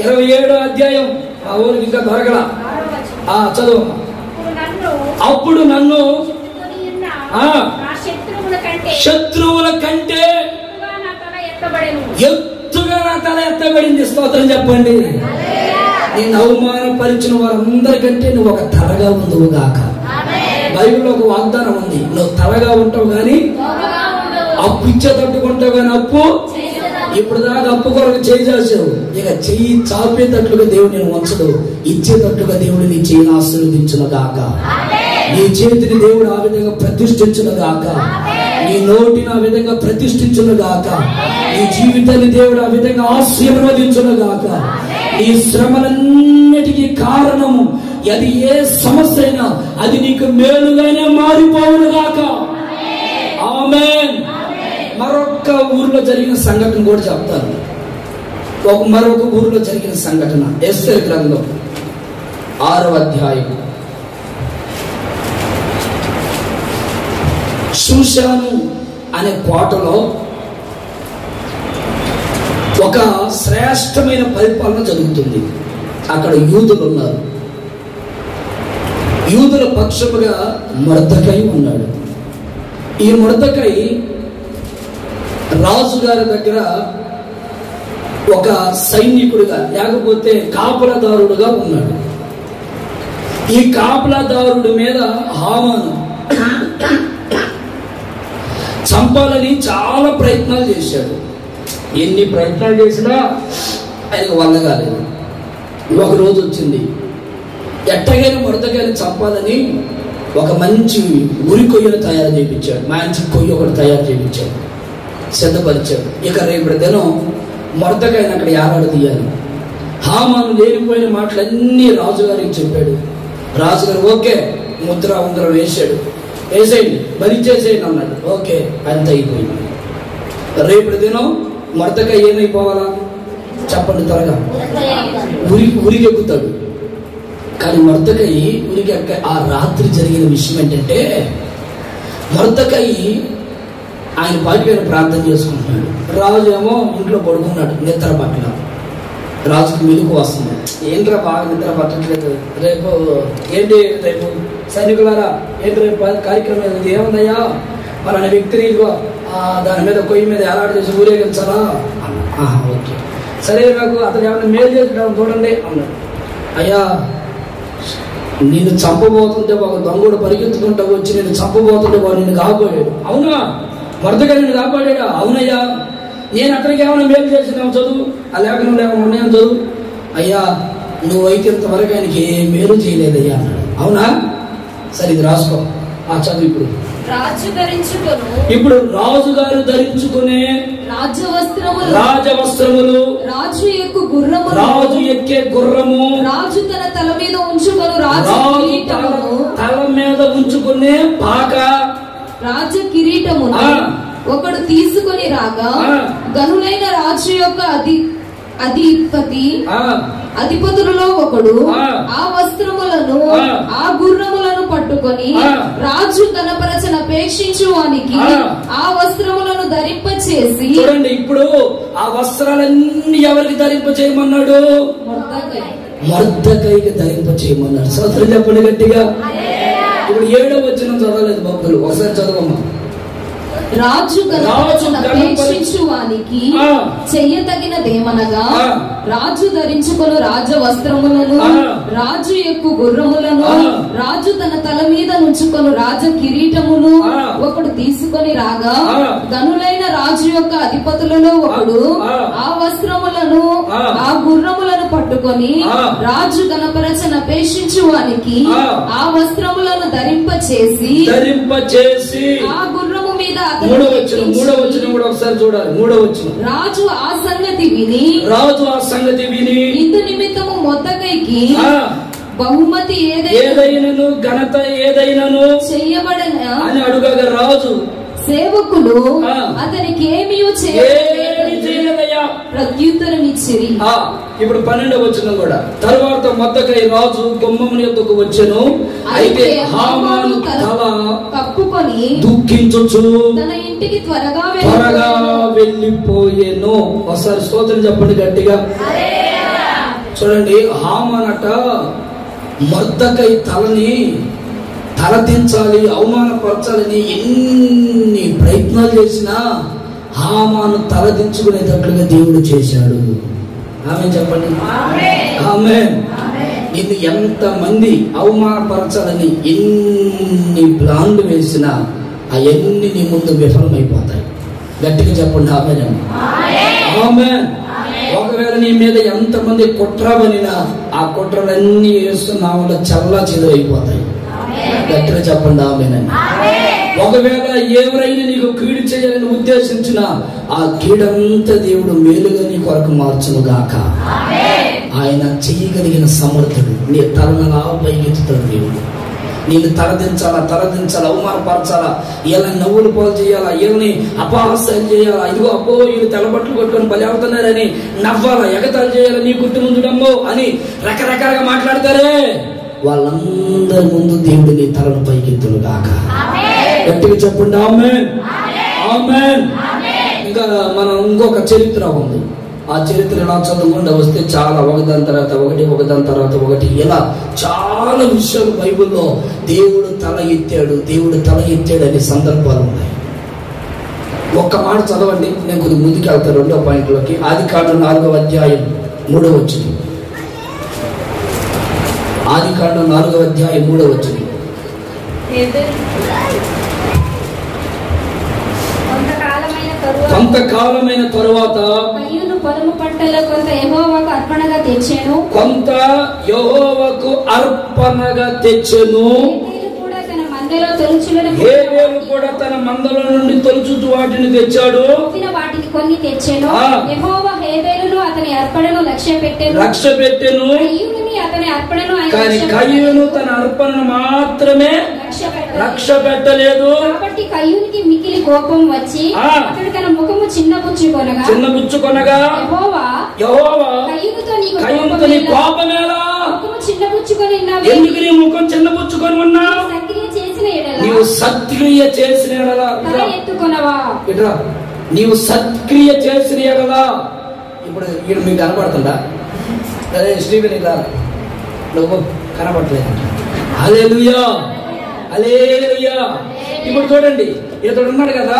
27వ అధ్యాయం ఆ ఊరికి ఇంకా దొరకల. చదువు. అప్పుడు నన్ను శత్రువుల కంటే ఎత్తుగా నా తల ఎత్తబడింది. స్తోత్రం చెప్పండి. నేను అవమానపరిచిన వారందరికంటే నువ్వు ఒక తలగా ఉందువు గాక. బైబిల్లో ఒక వాగ్దానం ఉంది, నువ్వు తలగా ఉంటావు గాని అప్పు ఇచ్చే తట్టుకుంటావు గాని అప్పు ఇప్పుడు దాకా అప్పు కొరకు చేసావు. ఇక చెయ్యి చాపేటట్లుగా దేవుడు నేను ఉంచడు, ఇచ్చేటట్లుగా దేవుడు నీ చెయ్యిని ఆశీర్వదించును గాక. నీ చేతిని దేవుడు ఆ విధంగా ప్రతిష్ఠించును గాక. నీ నోటిని ఆ విధంగా ప్రతిష్ఠించును గాక. నీ జీవితాన్ని దేవుడు ఆ విధంగా ఆశీర్వదించును గాక. నీ శ్రమలన్నిటికీ కారణము అది ఏ సమస్య అయినా అది నీకు మేలుగానే మారిపోవును గాక. ఆమేన్. మరొక ఊర్లో జరిగిన సంఘటన కూడా చెప్తాను. మరొక ఊర్లో జరిగిన సంఘటన ఎస్తేరు గ్రంథం 6వ అధ్యాయం. షూషాను అనే కోటలో ఒక శ్రేష్టమైన పరిపాలన జరుగుతుంది. అక్కడ యూదులు ఉన్నారు. యూదుల పక్షముగా మొర్దెకై ఉన్నాడు. ఈ మొర్దెకై రాజుగారి దగ్గర ఒక సైనికుడిగా లేకపోతే కాపలాదారుడుగా ఉన్నాడు. ఈ కాపలాదారుడి మీద హామాను చంపాలని చాలా ప్రయత్నాలు చేశాడు. ఎన్ని ప్రయత్నాలు చేసినా ఆయనకు వల్ల కాలేదు. ఒక రోజు వచ్చింది, ఎట్టగైనా మొర్దెకైని చంపాలని ఒక మంచి ఉరి కొయ్యను తయారు చేయించాడు. మంచి కొయ్య ఒకటి తయారు చేయించాడు, సిద్ధపరిచాడు. ఇక రేపటి దినం మొర్దెకైని అక్కడ ఏలాడ తీయాలి. హామాను లేనిపోయిన మాటలన్నీ రాజుగారికి చెప్పాడు. రాజుగారు ఓకే, ముద్ర ఉంగరం వేసాడు. వేసేయండి, బలిచేసేయండి అన్నాడు. ఓకే, అంత అయిపోయింది. రేపటి దినం మొర్దెకై ఏమైపోవాలా చెప్పండి త్వరగా? ఉరికెక్కుతాడు. కానీ మొర్దెకై ఉరికెక్క ఆ రాత్రి జరిగిన విషయం ఏంటంటే, మొర్దెకై ఆయన పాటికైనా ప్రార్థన చేసుకుంటున్నాడు. రాజు ఏమో ఇంట్లో పడుకున్నాడు నిద్ర పట్ల. రాజుకి మెలుకు వస్తుంది. ఏంట్రా బాగా నిద్ర పట్టట్లేదు, రేపు ఏంటి, రేపు సైనికులారా ఏంటి రేపు కార్యక్రమం ఏముందయ్యా, మన వ్యక్తిని దాని మీద కొయ్యి మీద ఏలాడ చేసి ఊరేగించాలా అన్న. ఓకే సరే, నాకు అతను ఏమైనా మేలు చేసి చూడండి అన్నాడు. అయ్యా నిన్ను చంపబోతుంటే ఒక దొంగడు పరిగెత్తుకుంటూ వచ్చి నిన్ను చంపబోతుంటే వాడు నిన్ను కాపాడాడు. అవునా? మొర్దెకై నిన్ను కాపాడాడా? అవునయ్యా. నేను అతనికి ఏమైనా మేలు చేసినావు చదువు, ఆ లేఖనం లేకుండా ఉన్నాయని చదువు. అయ్యా నువ్వైతే ఇంతవరకు ఆయనకి ఏ మేలు చేయలేదయ్యా అన్నాడు. అవునా? సరే ఇది రాసుకో, ఆ చదువు. ఇప్పుడు రాజుగారు ధరించుకునే రాజవస్త్రములు, రాజు ఎక్కే గుర్రము, రాజు తన తల మీద ఉంచుకొని తల మీద ఉంచుకునే పాక, రాజ కిరీటము ఒకడు తీసుకొని రాగా గనులైన రాజు యొక్క అధిపతులలో ఒకడు ఆ వస్త్రములను ఆ గుర్రములను పట్టుకొని రాజు కనపరచన అపేక్షించు వానికి ఆ వస్త్రములను ధరింపచేసి. చూడండి, ఇప్పుడు ఆ వస్త్రాలన్నీ ఎవరికి ధరింపచేయమన్నాడు? మొర్దెకైకి ధరింపచేయమన్నాడు. స్తోత్రం చెప్పండి గట్టిగా. ఇప్పుడు 7వ వచనం చదవలేదు భక్తులు, ఒకసారి చదవమ్మా. రాజు అపేక్షించువానికి చెయ్యతగినదేమనగా రాజు ధరించుకొను రాజ వస్త్రములను, రాజు ఎక్కు గుర్రములను, రాజు తన తల మీద ఉంచుకొను రాజ కిరీటమును ఒకడు తీసుకొని రాగా గనులైన రాజు యొక్క అధిపతులలో ఒకడు ఆ వస్త్రములను ఆ గుర్రములను పట్టుకొని పట్టుకొని రాజు గణపరచన అపేక్షించు వానికి ఆ వస్త్రములను ధరింపచేసి ఆ గుర్రము మీద మూడో వచనం కూడా ఒకసారి చూడాలి. మూడో వచనం, రాజు ఆ సంగతి విని ఇందు నిమిత్తము మొర్దెకైకి బహుమతి ఏదైనను ఘనత ఏదైనను చెయ్యబడన అని అడుగగా రాజు సేవకులు అతనికి ఏమీ చేయలేదయ్యా ప్రత్యుత్తరం ఇచ్చిరి. ఇప్పుడు 12వ వచనం కూడా, తరువాత మొర్దెకై రాజు గుమ్మమున యొద్దకు వచ్చెను. అయితే హామాను తల కప్పుకొని దుఃఖించుచు తన ఇంటికి త్వరగా వెళ్ళిపోయెను. ఒకసారి స్తోత్రం చెప్పండి గట్టిగా. చూడండి, హామానట మొర్దెకై తలని తలదించాలి, అవమానపరచాలని ఎన్ని ప్రయత్నాలు చేసినా హామాను తలదించుకునేటట్లుగా దేవుడు చేశాడు. ఆమె చెప్పండి. ఆమె నిన్ను ఎంతమంది అవమానపరచాలని ఎన్ని ప్లాన్లు వేసినా అవన్నీ నీ ముందు విఫలమైపోతాయి. గట్టిగా చెప్పండి. ఆమె ఒకవేళ నీ మీద ఎంతమంది కుట్రబనినా ఆ కుట్రలన్నీ వేస్తున్నామలో చల్లా చెదురైపోతాయి. గట్టిగా చెప్పండి. ఆమేనండి. ఒకవేళ ఎవరైనా నీకు కీడు చేయాలని ఉద్దేశించిన ఆ కీడంతా దేవుడు మేలుగా నీ కొరకు మార్చును గాక. ఆయన చెయ్యగలిగిన సమర్థుడు. నీ తలనలా పైకెత్తుతాడు దేవుడు. నేను తలదించాలా, అవమానపరచాలా, వీళ్ళని నవ్వులు పాలు చేయాలా, వీళ్ళని అపహాస్యాలు చేయాలా, ఇదిగో అబ్బో వీళ్ళు తెల్లబట్టలు కొట్టుకొని బలి అవుతున్నారని నవ్వాలా, ఎగతాలు చేయాలా, నీ కుటుంబం చూడమ్మో అని రకరకాలుగా మాట్లాడతారే, వాళ్ళందరి ముందు దేవుడు నీ తలను పైకెత్తును గాక. గట్టిగా చెప్పండి. ఆమేన్. ఆమేన్. ఇంకా మనం ఇంకొక చరిత్ర ఉంది. ఆ చరిత్ర ఎలా చదువుకుండా వస్తే చాలా ఒకదాని తర్వాత ఒకటి ఇలా చాలా విషయాలు బైబిల్లో దేవుడు తల ఎత్తాడు అనే సందర్భాలు ఉన్నాయి. ఒక్క మాట చదవండి, నేను కొద్దిగా ముందుకు వెళ్తాను 2వ పాయింట్లోకి. ఆదికాండం 4వ అధ్యాయం 3వ వచనం. ఆదికాండం 4వ అధ్యాయం 3వ వచనం. కొంతకాలమైన తరువాత పొలము పంటలో కొంత యెహోవాకు అర్పణగా తెచ్చెను. హేబేలు కూడా తన మందలో నుండి తొలుచుచు వాటిని తెచ్చాడు. వాటికి కొన్ని తెచ్చెను. యెహోవా హేబేలును అతని అర్పణను లక్ష్యపెట్టెను. అతని అర్పణను కానీ కయ్యూను తన అర్పణను మాత్రమే లక్ష్య పెట్టలేదు. కాబట్టి కయ్యూనికి మికిలి కోపం వచ్చి అతడు తన ముఖము చిన్నబుచ్చుకొనగా యెహోవా కయ్యూనుతో నీ కోపమేలా, చిన్నబుచ్చుకొని ఎందుకు నీ ముఖం చిన్నబుచ్చుకొని ఉన్నావు? నీవు సత్క్రియ చేసిన ఎడల ఎత్తుకొనవా, నీవు సత్క్రియ చేసిన ఎడల. ఇప్పుడు వీడు మీకు కనపడుతుందా? అదే స్టీవెన్ ఇలా నువ్వు కనపడలేదు. హల్లెలూయా, హల్లెలూయా. ఇప్పుడు చూడండి, ఇతడు ఉన్నాడు కదా,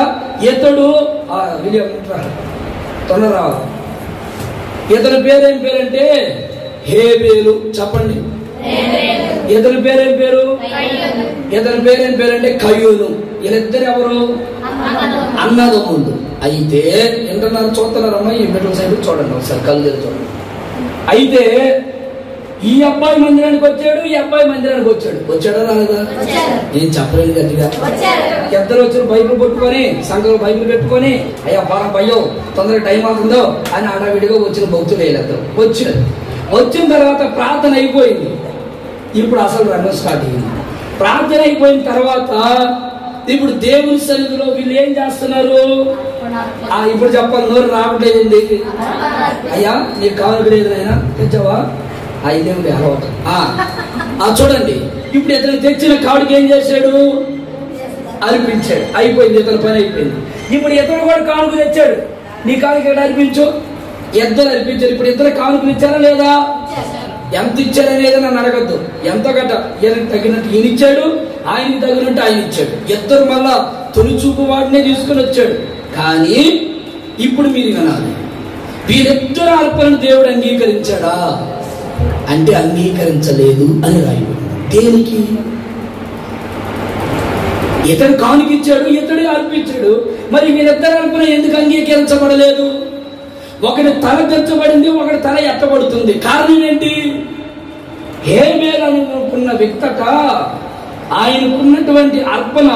ఇతడు విలియం తొందర రావాలి. ఇతని పేరేం పేరంటే హేబేలు. చెప్పండి. ఇతని పేరేం పేరంటే కయ్యూను. వీళ్ళిద్దరు ఎవరు? అన్నదమ్ములు. అయితే వింటున్నారు, చూస్తున్నారమ్మా, ఈ మిడిల్ సైడ్ చూడండి ఒకసారి, కళ్ళు చూడండి. అయితే ఈ అబ్బాయి మందిరానికి వచ్చాడు, ఈ అబ్బాయి మందిరానికి వచ్చాడా రాలేదా? నేను చెప్పలేదు గట్టిగా. ఇద్దరు వచ్చారు బైబిల్ పట్టుకొని, సంఘంలో బైబిల్ పెట్టుకొని, అయ్యా పారం పయ్యో తొందరగా టైం అవుతుందో అని ఆడావిడిగా వచ్చిన భక్తులు వీళ్ళిద్దరు వచ్చిన తర్వాత ప్రార్థన అయిపోయింది. ఇప్పుడు అసలు రంగం స్టార్ట్ అయింది. ప్రార్థన అయిపోయిన తర్వాత ఇప్పుడు దేవుని సన్నిధిలో వీళ్ళు ఏం చేస్తున్నారు? ఇప్పుడు చెప్పాలి, నోరు రావట్లేదండి. అయ్యా నీకు కావాలి అయినా తెచ్చావా? ఇదేమిటి అలవాటు. చూడండి, ఇప్పుడు ఇతను తెచ్చిన కాడికి ఏం చేశాడు? అర్పించాడు. అయిపోయింది, ఇతని పని అయిపోయింది. ఇప్పుడు ఇతను కూడా కానుక తెచ్చాడు. నీ కానుక ఎక్కడ అర్పించు? ఇద్దరు అర్పించారు. ఇప్పుడు ఇద్దరు కానుకలు ఇచ్చారా లేదా? ఎంత ఇచ్చాడనేది నన్ను అడగద్దు. ఎంత గట్ట ఈయనకి తగినట్టు ఈయన ఇచ్చాడు, ఆయనకి తగినట్టు ఆయన ఇచ్చాడు. ఇద్దరు మళ్ళా తొలి చూపు వాడినే తీసుకుని వచ్చాడు. కానీ ఇప్పుడు మీరు వినాలి, వీరిద్దరు అర్పణను దేవుడు అంగీకరించాడా అంటే అంగీకరించలేదు అని రాయబడింది. దేనికి? ఇతడు కానుకిచ్చాడు, ఇతడు అర్పించాడు. మరి వీరిద్దరు అర్పణ ఎందుకు అంగీకరించబడలేదు? ఒకటి తల తెచ్చబడింది, ఒకటి తల ఎత్తబడుతుంది. కారణం ఏంటి? హేబేలు అనుకున్న వ్యక్తట ఆయనకున్నటువంటి అర్పణ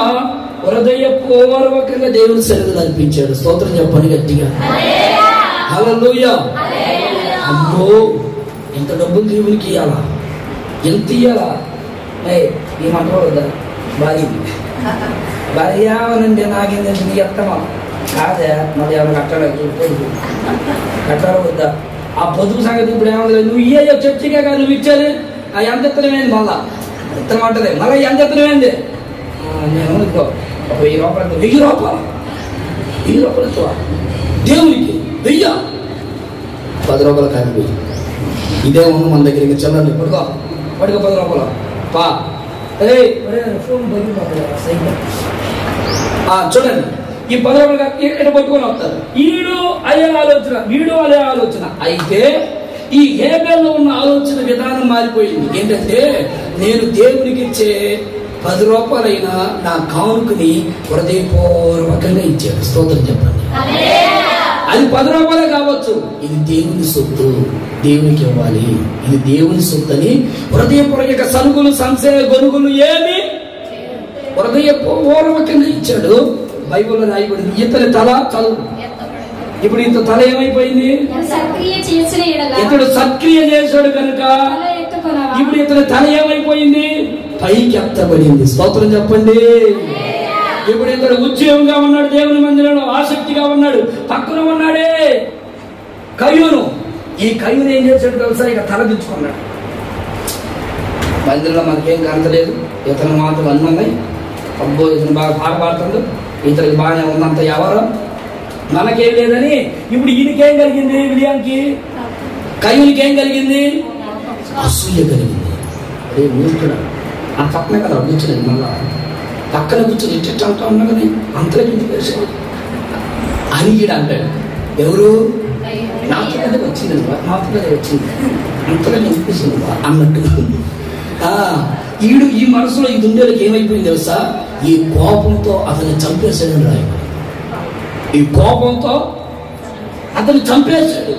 హృదయపూర్వకంగా దేవుని సన్నిధిలో అర్పించాడు. స్తోత్రం చెప్పండి గట్టిగా. హల్లెలూయా. అమ్మో, ఎంత డబ్బులు దేవునికి ఇవ్వాలా, ఎంత ఇవ్వాలా? ఏమంటారు కదా, భార్యనండి నాకేందంటే నీ ఎత్తమా కాదే, మరి ఏమైనా కట్టాలి వద్దా? ఆ పొదుపు సంగతి ఇప్పుడు ఏమన్నా నువ్వు ఇయ్యో చర్చిగా కాదు, నువ్వు ఇచ్చేది ఆ ఎంత ఎత్తనమైంది, మళ్ళా ఎత్తమంటది, మళ్ళీ ఎంత ఎత్తనమైంది. నేను అనుకో ఒక 1000 రూపాయలు, 1000 రూపాయలు, 1000 రూపాయలు ఇస్తావా దేవునికి? 1000 10 రూపాయలు కానీ ఇదే ఉంది మన దగ్గరికి. చల్లండి, పడుకో 10 రూపాయలు పా. చూడండి, ఈ 10 రూపాయలు ఇక్కడ పట్టుకొని వస్తారు. వీడు అదే ఆలోచన. అయితే ఈ హేబేలులో ఉన్న ఆలోచన విధానం మారిపోయింది. ఏంటంటే, నేను దేవునికి ఇచ్చే 10 రూపాయలైనా నా కానుకని హృదయపూర్వకంగా ఇచ్చాడు. స్తోత్రం చెప్పండి. అది 10 రూపాయలే కావచ్చు, ఇది దేవుని సొత్తు, దేవునికి ఇవ్వాలి, ఇది దేవుని సొత్తు అని హృదయపూర్వక సరుకులు, సంశయ గొనుగులు ఏమి హృదయపూర్వకంగా ఇచ్చాడు. బైబిల్లో రాయబడింది. ఇతని తల చదువు. ఇప్పుడు ఇంత తల ఏమైపోయింది? ఇతడు సత్క్రియ చేశాడు కనుక ఇప్పుడు ఇతని తల ఏమైపోయింది? పైకి ఎత్తబడింది. స్తోత్రం చెప్పండి. ఇప్పుడు ఇతడు ఉద్యోగంగా ఉన్నాడు, దేవుని మందిరంలో ఆసక్తిగా ఉన్నాడు. పక్కన ఉన్నాడే కయ్యూను. ఈ కయ్యూను ఏం చేశాడు తెలుసా? ఇక తల దించుకున్నాడు. మందిరంలో మనకేం కనతలేదు, ఇతను మాత్రం అన్నీ ఉన్నాయి. అబ్బో, ఇతను బాగా పాట పాడుతుంది, ఇతనికి బాగానే ఉన్నంత ఎవరు, మనకేం లేదని. ఇప్పుడు ఈయనకేం కలిగింది? విలియానికి, కయ్యూనికి ఏం కలిగింది? అసూయ కలిగింది. అదే మూర్ఖుడు, ఆ పక్కనే కదా కూర్చున్నది, మళ్ళా పక్కన కూర్చొని ఇట్ట అంటా ఉన్నా కానీ అంతలో ఇంటికి వేసాడు అని ఈడు అంటాడు. ఎవరు? నాతో వచ్చింది, నాతో వచ్చింది, అంతగా వినిపిస్తుంది అన్నట్టు. ఈడు ఈ మనసులో ఈ దుండేలకు ఏమైపోయింది తెలుసా? ఈ కోపంతో అతన్ని చంపేశాడని రాయబడి. ఈ కోపంతో అతను చంపేశాడు.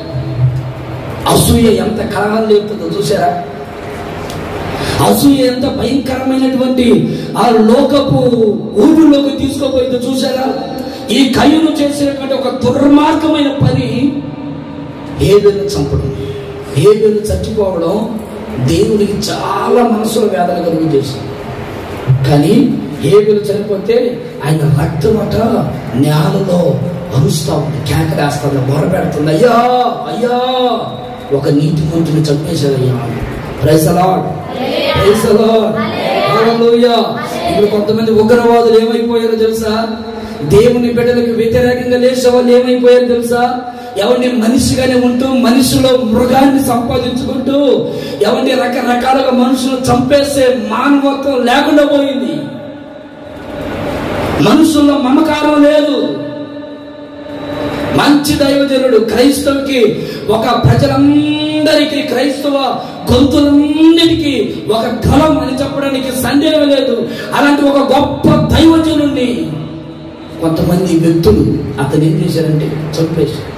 అసూయ ఎంత కలహం లేపుతుందో చూసారా? అసూయ ఎంత భయంకరమైనటువంటి ఆ లోకపు ఊరులోకి తీసుకోపోయిందో చూసారా? ఈ కయ్యూను చేసినటువంటి ఒక దుర్మార్గమైన పని హేబేలును చంపడం. హేబేలు చచ్చిపోవడం దేవునికి చాలా మనసులో వేదన కలుగు చేసింది. కానీ హేబేలు చనిపోతే ఆయన రక్తమట నేలలో అరుస్తా ఉంది, కేకలేస్తుంది, మొరపెడుతుంది. అయ్యా అయ్యా, ఒక నీతిమంతుని చంపేశారయ్యా. Praise the Lord, praise the Lord, hallelujah. ఇప్పుడు కొంతమంది ఉగ్రవాదులు ఏమైపోయారో తెలుసా? దేవుని బిడ్డలకు వ్యతిరేకంగా లేచే వాళ్ళు ఏమైపోయారు తెలుసా? ఎవరిని మనిషిగానే ఉంటూ మనిషిలో మృగాన్ని సంపాదించుకుంటూ ఎవరిని రకరకాలుగా మనుషులు చంపేసే మానవత్వం లేకుండా పోయింది. మనుషుల్లో మమకారం లేదు. మంచి దైవజనుడు క్రైస్తవుకి ఒక ప్రజలందరికీ, క్రైస్తవ గొంతులన్నిటికీ ఒక గలం అని చెప్పడానికి సందేహం లేదు. అలాంటి ఒక గొప్ప దైవజనుడిని కొంతమంది వ్యక్తులు అతను ఏం చేశారంటే చంపేశారు.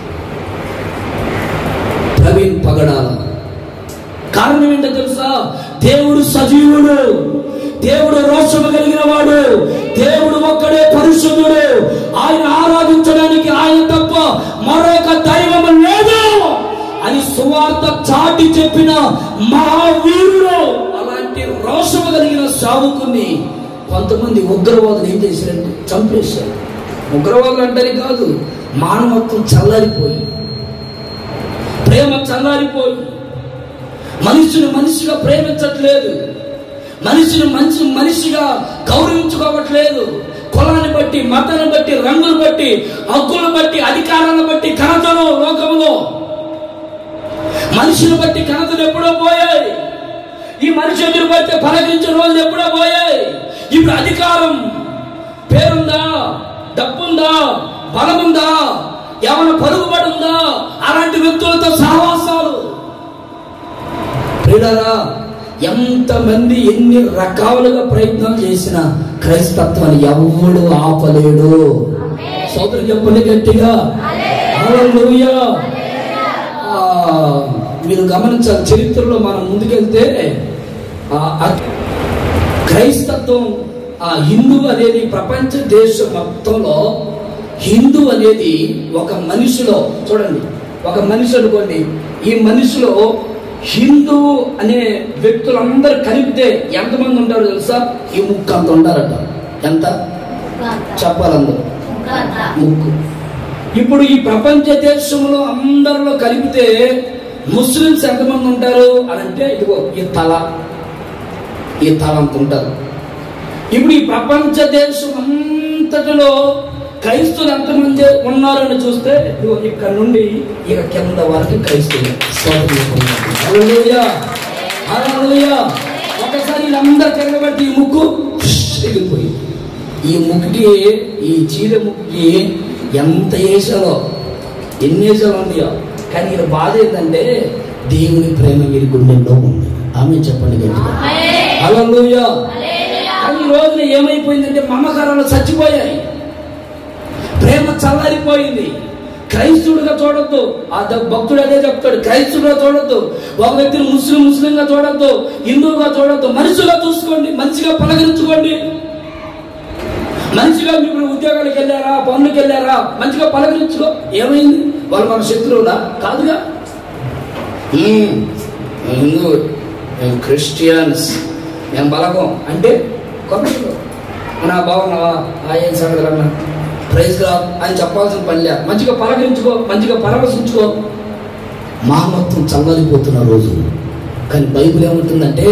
ప్రవీణ్ పగడాల. కారణం ఏంటో తెలుసా? దేవుడు సజీవుడు, దేవుడు రోషము కలిగిన వాడు, దేవుడు ఒక్కడే పరిశుద్ధుడు, ఆయన ఆరాధించడానికి ఆయన తప్ప మరొక దైవం లేదు అని సువార్త చాటి చెప్పిన మహావీరుడు. అలాంటి రోషము కలిగిన సావుకుని కొంతమంది ఉగ్రవాదులు ఏం చేశారంటే చంపేశారు. ఉగ్రవాదులు అంటే కాదు, మానవత్వం చల్లారిపోయి, ప్రేమ చల్లారిపోయి, మనిషిని మనిషిగా ప్రేమించట్లేదు, మనిషిని మనిషిగా గౌరవించుకోవట్లేదు. కులాన్ని బట్టి, మతాన్ని బట్టి, రంగులు బట్టి, హక్కులను బట్టి, అధికారాలను బట్టి ఘనతలు లోకంలో మనిషిని బట్టి ఘనతలు ఎప్పుడో పోయాయి. ఈ మనిషి ఎదురు పడితే పలకరించిన రోజులు ఎప్పుడో పోయాయి. ఇప్పుడు అధికారం, పేరుందా, డబ్బుందా, బలముందా, ఏమైనా పలుకుబడి ఉందా, అలాంటి వ్యక్తులతో సహవాసాలు. ప్రియులారా, ఎంతమంది ఎన్ని రకాలుగా ప్రయత్నం చేసినా క్రైస్తత్వాన్ని ఎవడు ఆపలేడు. సోదరు చెప్పండి గట్టిగా, హల్లెలూయా. మీరు గమనించాలి, చరిత్రలో మనం ముందుకెళ్తే క్రైస్తత్వం హిందూ అనేది ప్రపంచ దేశం మొత్తంలో హిందూ అనేది ఒక మనిషిలో, చూడండి ఒక మనిషి అనుకోండి, ఈ మనిషిలో హిందూ అనే వ్యక్తులందరూ కలిపితే ఎంతమంది ఉంటారో తెలుసా? ఈ ముక్కు అంత ఉంటారట. ఎంత చెప్పాలందరూ? ముక్కు. ఇప్పుడు ఈ ప్రపంచ దేశంలో అందరిలో కలిపితే ముస్లిమ్స్ ఎంతమంది ఉంటారు అని అంటే ఇదిగో ఈ తల అంత ఉంటారు. ఇప్పుడు ఈ ప్రపంచ దేశం అంతటిలో క్రైస్తవులు ఎంతమంది ఉన్నారని చూస్తే ఇదిగో ఇక్కడ నుండి ఇక కింద వరకు క్రైస్తవులు. ఒకసారి వీళ్ళందరూ తిరగబట్టి ఈ ముక్కు ఎగిరిపోయి, ఈ ముక్కుకి, ఈ చీర ముక్కుకి ఎంత వేసాలో, ఎన్ని వేసాలో ఉన్నాయో. కానీ వీళ్ళ బాధ ఏంటంటే దేవుని ప్రేమ వీరి గుండెల్లో ఉంది. ఆమె చెప్పండి గట్టిగా హల్లెలూయా. కానీ ఈ రోజున ఏమైపోయిందంటే మమకారాలు చచ్చిపోయాయి, ప్రేమ చల్లారిపోయింది. క్రైస్తవుడిగా చూడొద్దు, ఆ భక్తుడు అదే చెప్తాడు, క్రైస్తవుడిగా చూడొద్దు, ఒక వ్యక్తిని ముస్లింగా చూడొద్దు, హిందువుగా చూడొద్దు, మనిషిగా చూసుకోండి, మంచిగా పలకరించుకోండి. మంచిగా మీరు ఉద్యోగాలకు వెళ్ళారా, పనులకు వెళ్ళారా, మంచిగా పలకరించుకో. ఏమైంది? వాళ్ళు మన శత్రువులా? కాదుగా. హిందూ, మేము క్రిస్టియన్స్, మేము బలగం అంటే కొత్తలో నా బాగున్నావా, ఏం సంగతి అన్నా, ప్రైజ్ గా అని చెప్పాల్సిన పని లేదు. మంచిగా పలకరించుకో, మంచిగా పరామర్శించుకో. మానవత్వం చల్లారిపోతున్న రోజు. కానీ బైబిల్ ఏమంటుందంటే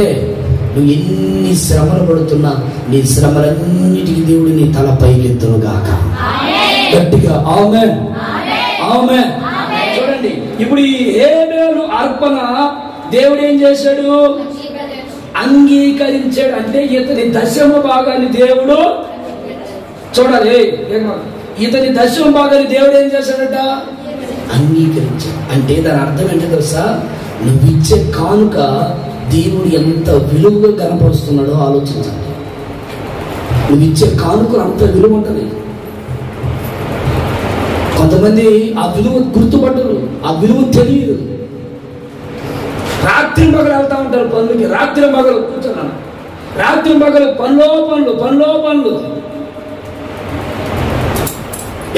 నువ్వు ఎన్ని శ్రమలు పడుతున్నా నీ శ్రమలన్నిటికీ దేవుడు నీ తల పైకెత్తును గాక. గట్టిగా ఆమేన్, ఆమేన్. చూడండి, ఇప్పుడు ఈ హేబేలు అర్పణ దేవుడు ఏం చేశాడు? అంగీకరించాడు. అంటే ఇతని దశమ భాగాన్ని దేవుడు, చూడాలి, ఇతని దశమ భాగాన్ని దేవుడు ఏం చేశాడట? అంగీకరించాడు. అంటే దాని అర్థం ఏంటో తెలుసా? నువ్వు ఇచ్చే కానుక దేవుడు ఎంత విలువగా కనపరుస్తున్నాడో ఆలోచించండి. నువ్వు ఇచ్చే కానుక అంత విలువ ఉంటుంది. కొంతమంది ఆ విలువ గుర్తుపట్టరు, ఆ విలువ తెలియదు. రాత్రి మగలు వెళ్తా ఉంటారు పనులకి, రాత్రి మగలు కూర్చున్నాను, రాత్రి మగలు పనులో పనులు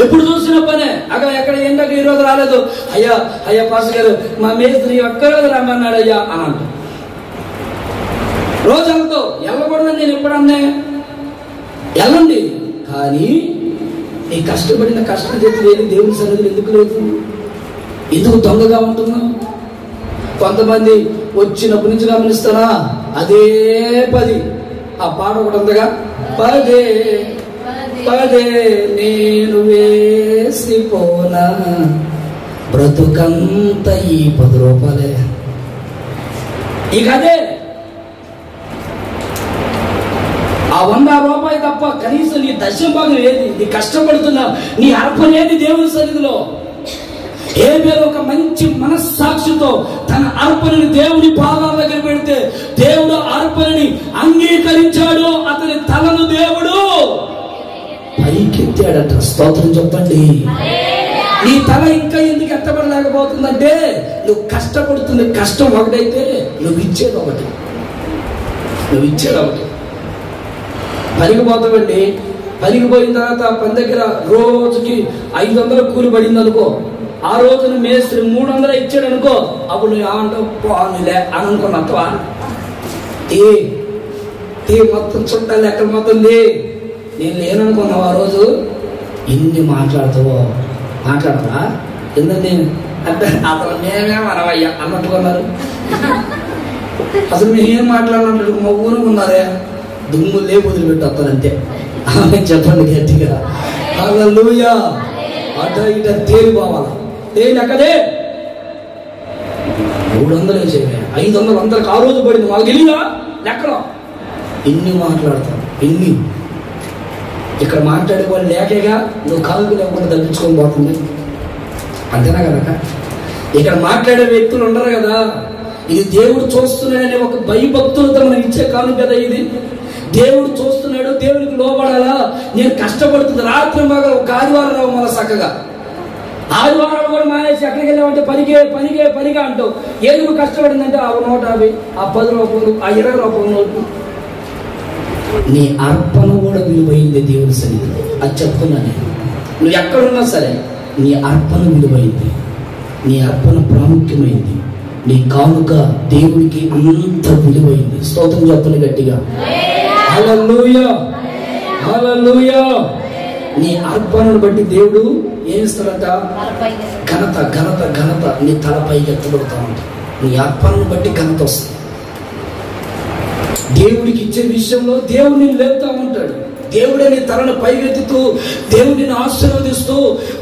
ఎప్పుడు చూసిన పనే. అక్కడ ఎక్కడ ఏంటంటే ఈ రోజు రాలేదు, అయ్యా పాస్టర్ గారు మా మేస్త్రి ఒక్కరోజు రమ్మన్నాడు అయ్యా అని అంట. రోజు వెళ్తావు, వెళ్ళకూడదని నేను ఎప్పుడన్నా వెళ్ళండి. కానీ నీ కష్టపడిన కష్టం చేతి లేదు, దేవుని సన్నిధిలో ఎందుకు లేదు? ఎందుకు దొంగగా ఉంటున్నావు? కొంతమంది వచ్చినప్పటి నుంచి గమనిస్తారా, అదే 10 ఆ పాట ఒకటి ఉందిగా, పదే నేను వేసిపోనా బ్రతుకంత ఈ 10 రూపాయలే. ఇక అదే ఆ 100 రూపాయలు తప్ప కనీసం నీ దశమ భాగం ఏది? నీ కష్టపడుతున్నా నీ అర్పణ ఏది దేవుని సన్నిధిలో? హేబేలు ఒక మంచి మనస్సాక్షితో తన అర్పణని దేవుని పాదాల దగ్గర పెడితే దేవుడు అర్పణని అంగీకరించాడు. అతని తలను దేవుడు పైకెత్తాడట. స్తోత్రం చెప్పండి. నీ తల ఇంకా ఎందుకు ఎత్తబడలేకపోతుందంటే నువ్వు కష్టపడుతుంది. కష్టం ఒకటైతే నువ్వు ఇచ్చేది ఒకటి. పలిగిపోతావండి. పలిగిపోయిన తర్వాత పని దగ్గర రోజుకి 500 కూలి పడింది అనుకో, ఆ రోజున మేస్త్రి 300 ఇచ్చాడు అనుకో, అప్పుడు నువ్వు ఏమంటావు? పోనీలే అని అనుకున్నవా? టీ మొత్తం చుట్టాలి ఎక్కడ పోతుంది? నేను లేననుకున్నావు ఆ రోజు. ఇన్ని మాట్లాడతావా? ఎందుకంటే అంటే అసలు మేమేమనవయ్యా అన్నట్టుకున్నారు. అసలు మేమేం మాట్లాడినట్టు మా ఊరు ఉన్నారే, దుమ్ములే వదిలిపెట్టేస్తానంతే. చెప్పండి గట్టిగా హల్లెలూయా. అట ఇట తేలిపోవాలి. తేలి అక్కడే 300 వేసేవి, 500 అందరికి ఆ రోజు పడింది. మాకు తెలియదా లెక్కలో? ఎన్ని మాట్లాడతాం, ఎన్ని. ఇక్కడ మాట్లాడే వాళ్ళు లేకేగా నువ్వు కాలుకు లేకుండా తప్పించుకొని పోతుంది. అంతేనా కనుక ఇక్కడ మాట్లాడే వ్యక్తులు ఉండరు కదా. ఇది దేవుడు చూస్తున్నాడనే ఒక భయభక్తులతో మనం ఇచ్చే కాను కదా. ఇది దేవుడు చూస్తున్నాడు, దేవుడికి లోబడాలా. నేను కష్టపడుతుంది రాత్రి మగ ఒక ఆదివారం రావు మళ్ళీ చక్కగా ఆదివారాలు కూడా మానేసి ఎక్కడికి వెళ్ళామంటే పనిగా అంటావు. ఏది నువ్వు కష్టపడిందంటే ఆ 150, ఆ 10 రూపాయలు, ఆ 20 రూపాయల నోటు. నీ అర్పణ కూడా విలువైంది దేవుని సన్నిధిలో. అది చెప్తున్నా నేను. నువ్వు ఎక్కడున్నా సరే నీ అర్పణ విలువైంది, నీ అర్పణ ప్రాముఖ్యమైంది, నీ కానుక దేవునికి అంత విలువైంది. స్తోత్రం చెప్పండి గట్టిగా. హల్లెలూయా, హల్లెలూయా. నీ అర్పణను బట్టి దేవుడు ఏం ఇస్తాడంట? ఘనత ఘనత ఘనత నీ తలపైకి ఎత్తబడుతూ ఉంటుంది. నీ అర్పణను బట్టి ఘనత వస్తుంది. దేవుడికి ఇచ్చే విషయంలో దేవుడిని లేపుతా ఉంటాడు. దేవుడే నీ తలను పైకెత్తుతూ, దేవుడిని ఆశీర్వదిస్తూ,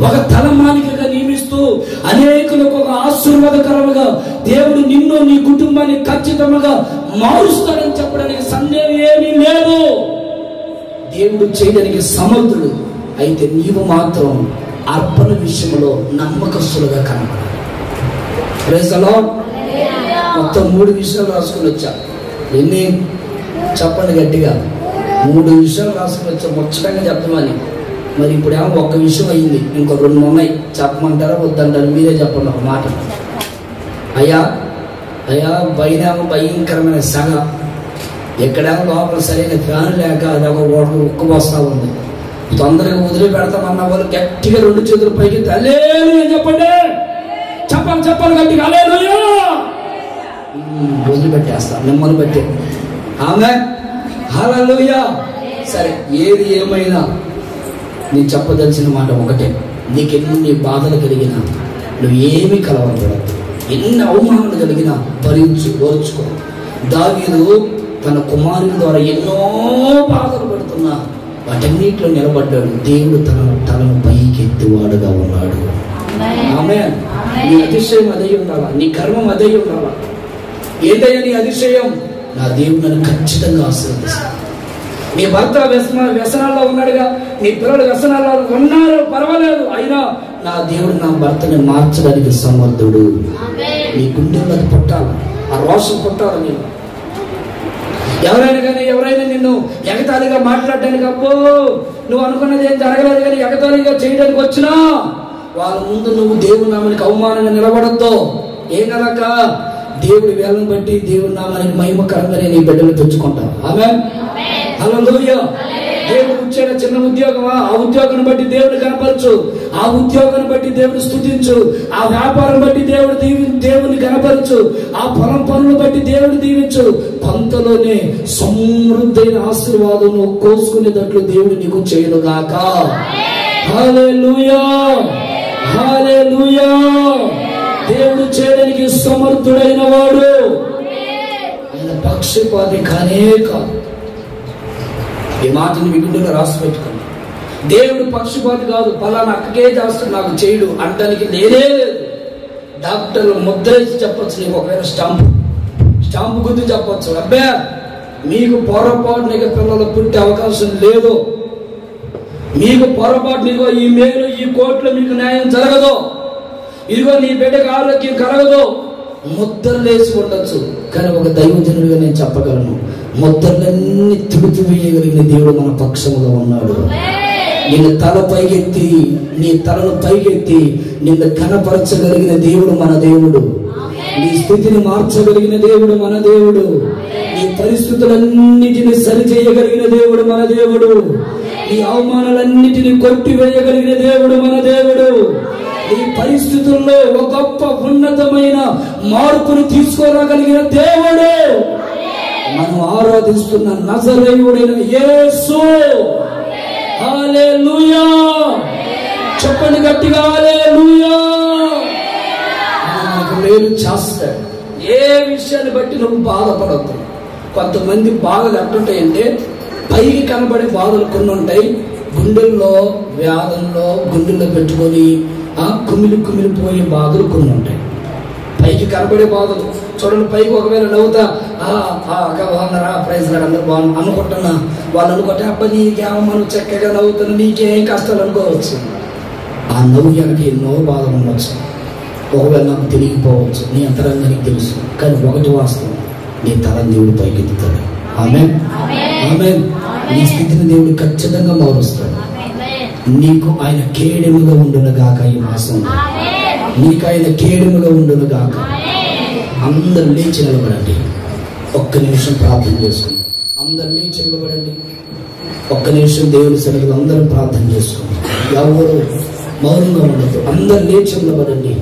ఒక తలమానికగా నియమిస్తూ, అనేకులకు ఒక ఆశీర్వాదకరముగా దేవుడు నిన్ను, నీ కుటుంబాన్ని ఖచ్చితంగా మారుస్తాడని చెప్పడానికి సందేహం ఏమీ లేదు. దేవుడు చేయడానికి సమర్థుడు. అయితే నీవు మాత్రం అర్పణ విషయంలో నమ్మకస్తులుగా కనపడాలి. Praise the Lord. మొత్తం 3 విషయాలు రాసుకుని వచ్చా. ఎన్ని చెప్పండి గట్టిగా. 3 విషయాలు రాసుకుని వచ్చా. ముచ్చటంగా చెప్పమని. మరి ఇప్పుడేమో 1 విషయం అయింది, ఇంకో 2 ఉన్నాయి. చెప్పమంటారా వద్దంటారు? మీరే చెప్పండి ఒక మాట. అయ్యా పైనేమో భయంకరమైన సగ, ఎక్కడేమో లోపల సరైన ఫ్యాన్ లేక అదొక ఉక్కబోస్తా ఉంది. తొందరగా వదిలి పెడతామన్న వాళ్ళు గట్టిగా 2 చేతులు పైకి హల్లెలూయా చెప్పండి. చెప్పాలి గట్టిగా హల్లెలూయా. వదిలిపెట్టేస్తా మిమ్మల్ని బట్టి. ఆమేన్, హల్లెలూయా. సరే, ఏది ఏమైనా నేను చెప్పదలిచిన మాట ఒకటే. నీకు ఎన్ని బాధలు కలిగినా నువ్వు ఏమీ కలవరపడద్దు. ఎన్ని అవమానాలు కలిగినా భరించు, ఓర్చుకో. దావీదు తన కుమారుని ద్వారా ఎన్నో బాధలు పడుతున్నా వాటన్నిటిలో నిలబడ్డాడు. దేవుడు తనను పైకి ఎత్తువాడుగా ఉన్నాడు. ఆమేన్. నీ అతిశయం అదే ఉండాలా, నీ కర్మం అదే ఉండాలా. ఏంటయ్యా నీ అతిశయం? నా దేవుడు నన్ను ఖచ్చితంగా ఆశీర్వదిస్తాడు. నీ భర్త వ్యసనాల్లో ఉన్నాడుగా, నీ పిల్లలు వ్యసనాల్లో ఉన్నారు, పర్వాలేదు. అయినా నా దేవుడు నా భర్తని మార్చడానికి సమర్థుడు. నీ గుండెల్లో అది పుట్టాలి, ఆ రోషం పుట్టాలి. నేను ఎవరైనా నిన్ను ఎగతాళిగా మాట్లాడడానికి, అబ్బో నువ్వు అనుకున్నది ఏం జరగలేదు కానీ ఎగతాళిగా చేయడానికి వచ్చినా వాళ్ళ ముందు నువ్వు దేవుని నామానికి అవమానంగా నిలబడద్దు. ఏం కనుక దేవుడి వేలను బట్టి దేవుడి నామానికి మహిమకరంగానే నీ బిడ్డలు తెచ్చుకుంటావు. ఆమేన్, హల్లెలూయా. దేవుడు ఇచ్చిన చిన్న ఉద్యోగమా, ఆ ఉద్యోగాన్ని బట్టి దేవుడు కనపరచు, ఆ ఉద్యోగాన్ని బట్టి దేవుడు స్తుతించు, ఆ వ్యాపారం బట్టి దేవుని కనపరచు, ఆ పొలం పనులు బట్టి దేవుడు దీవించు. కొంతలోనే సమృద్ధైన ఆశీర్వాదం కోసుకునేటట్లు దేవుడు నీకు చేయనుగాక. హల్లెలూయా, హల్లెలూయా. దేవుడు చేయడానికి సమర్థుడైన వాడు. ఆయన పక్షపాతి కానే కాదు. ఈ మాటని మీ గుండెలో రాసి పెట్టుకోండి. దేవుడు పక్షపాతి కాదు. పలానా అక్కకే చేస్తాడు నాకు చేయడు అంటానికి లేనే లేదు. డాక్టర్లు ముద్ర ఇచ్చి చెప్పచ్చు, నీకు ఒకవేళ స్టాంపు గుర్తు చెప్పచ్చు, అబ్బే మీకు పొరపాటునిగా పిల్లలు పుట్టే అవకాశం లేదు, మీకు పొరపాటునిగో ఈ మేలు ఈ కోర్టులో మీకు న్యాయం జరగదు, ఇదిగో నీ బిడ్డకు ఆరోగ్యం కలగదు. ముద్రలేసి ఉండొచ్చు, కానీ ఒక దైవజనుడిగా నేను చెప్పగలను, ముద్రలన్నీ తుడిపివేయగలిగిన దేవుడు మన పక్షముగా ఉన్నాడు. నిన్ను తల పైకెత్తి, నీ తలను పైకెత్తి నిన్ను ఘనపరచగలిగిన దేవుడు మన దేవుడు. నీ స్థితిని మార్చగలిగిన దేవుడు మన దేవుడు. నీ పరిస్థితులన్నిటిని సరిచేయగలిగిన దేవుడు మన దేవుడు. నీ అవమానాలన్నిటిని కొట్టివేయగలిగిన దేవుడు మన దేవుడు. ఈ పరిస్థితుల్లో ఒక గొప్ప ఉన్నతమైన మార్పును తీసుకురాగలిగిన దేవుడు మనం ఆరాధిస్తున్న నజరేయుడైన యేసు. హల్లెలూయా చెప్పండి గట్టిగా, హల్లెలూయా. మనకు మేలు చేస్తాడు. ఏ విషయాన్ని బట్టి నువ్వు బాధపడద్దు. కొంతమంది బాధలు ఎట్టుంటాయంటే పైకి కనబడే బాధలు కొన్ని ఉంటాయి, గుండెల్లో వ్యాధుల్లో గుండెల్లో పెట్టుకొని కుమిలిపోయే బాధలు కొన్ని ఉంటాయి. పైకి కనబడే బాధలు చూడండి. పైకి ఒకవేళ నవ్వుతా బాగున్నారా, ప్రైజ్ లాడ్ అందరూ బాగున్నా అనుకుంటున్నా, వాళ్ళు అనుకుంటే అబ్బా నీకేమో మనం చక్కగా నవ్వుతున్నా, నీకేం కష్టాలు అనుకోవచ్చు. ఆ నవ్వు వెనక ఎన్నో బాధలు ఉండవచ్చు. ఒకవేళ నాకు తెలియకపోవచ్చు, నీ అంతరంగానికి తెలుసు. కానీ ఒకటి వాస్తవం, నీ తలని దేవుడు పైకెత్తుతాడు. ఆమేన్, ఆమేన్. నీ స్థితిని దేవుడు ఖచ్చితంగా మారుస్తాడు. నీకు ఆయన కేడెముగా ఉండునుగాక. ఈ మాసం నీకు ఆయన కేడెముగా ఉండునుగాక. అందరూ లేచి నిలబడండి. ఒక్క నిమిషం ప్రార్థన చేసుకుందాం. అందరు లేచి నిలబడండి. ఒక్క నిమిషం దేవుని సన్నిధిలో అందరూ ప్రార్థన చేసుకోండి. ఎవరు మౌనంగా ఉండదు. అందరు లేచి నిలబడండి.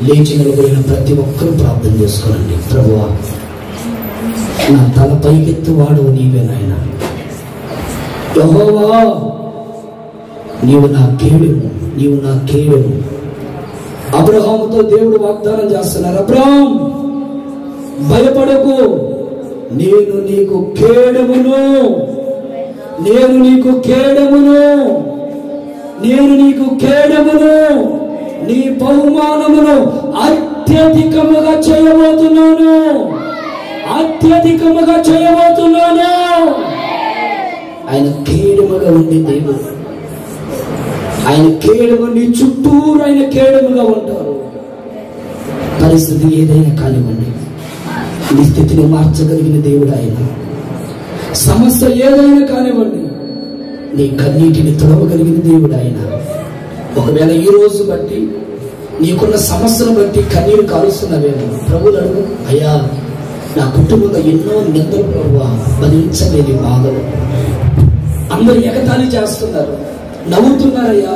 లేచి నిలబడిన ప్రతి ఒక్కరూ ప్రార్థన చేసుకోనండి. ప్రభువా, నా తల పైకెత్తు వాడు నీవే నాయనా. యెహోవా, నీవు నా కేడెము, నీవు నా కేడెము. అబ్రహాముతో దేవుడు వాగ్దానం చేస్తున్నారు. అబ్రహాం, భయపడకు, నేను నీకు కేడెమును, నేను నీకు కేడెమును, నేను నీకు కేడెమును. నీ బహుమానమును అత్యధికముగా చేయబోతున్నాను, అత్యధికముగా చేయబోతున్నాను. ఆయన కేడెముగా ఉండే దేవుడు. ఆయన కేడెము, నీ చుట్టూరు ఆయన కేడెముగా ఉంటారు. పరిస్థితి ఏదైనా కానివ్వండి, నీ స్థితిని మార్చగలిగిన దేవుడు ఆయన. సమస్య ఏదైనా కానివ్వండి, నీ కన్నీటిని తుడవగలిగిన దేవుడు ఆయన. ఒకవేళ ఈ రోజు బట్టి నీకున్న సమస్యను బట్టి కన్నీరు కాలుస్తున్నవేమో ప్రభువును అడుగు. అయ్యా, నా కుటుంబంలో ఎన్నో నిందలు ప్రభువా, భరించలేని బాధలు. అందరూ ఎగతాళి చేస్తున్నారు, నవ్వుతున్నారయ్యా.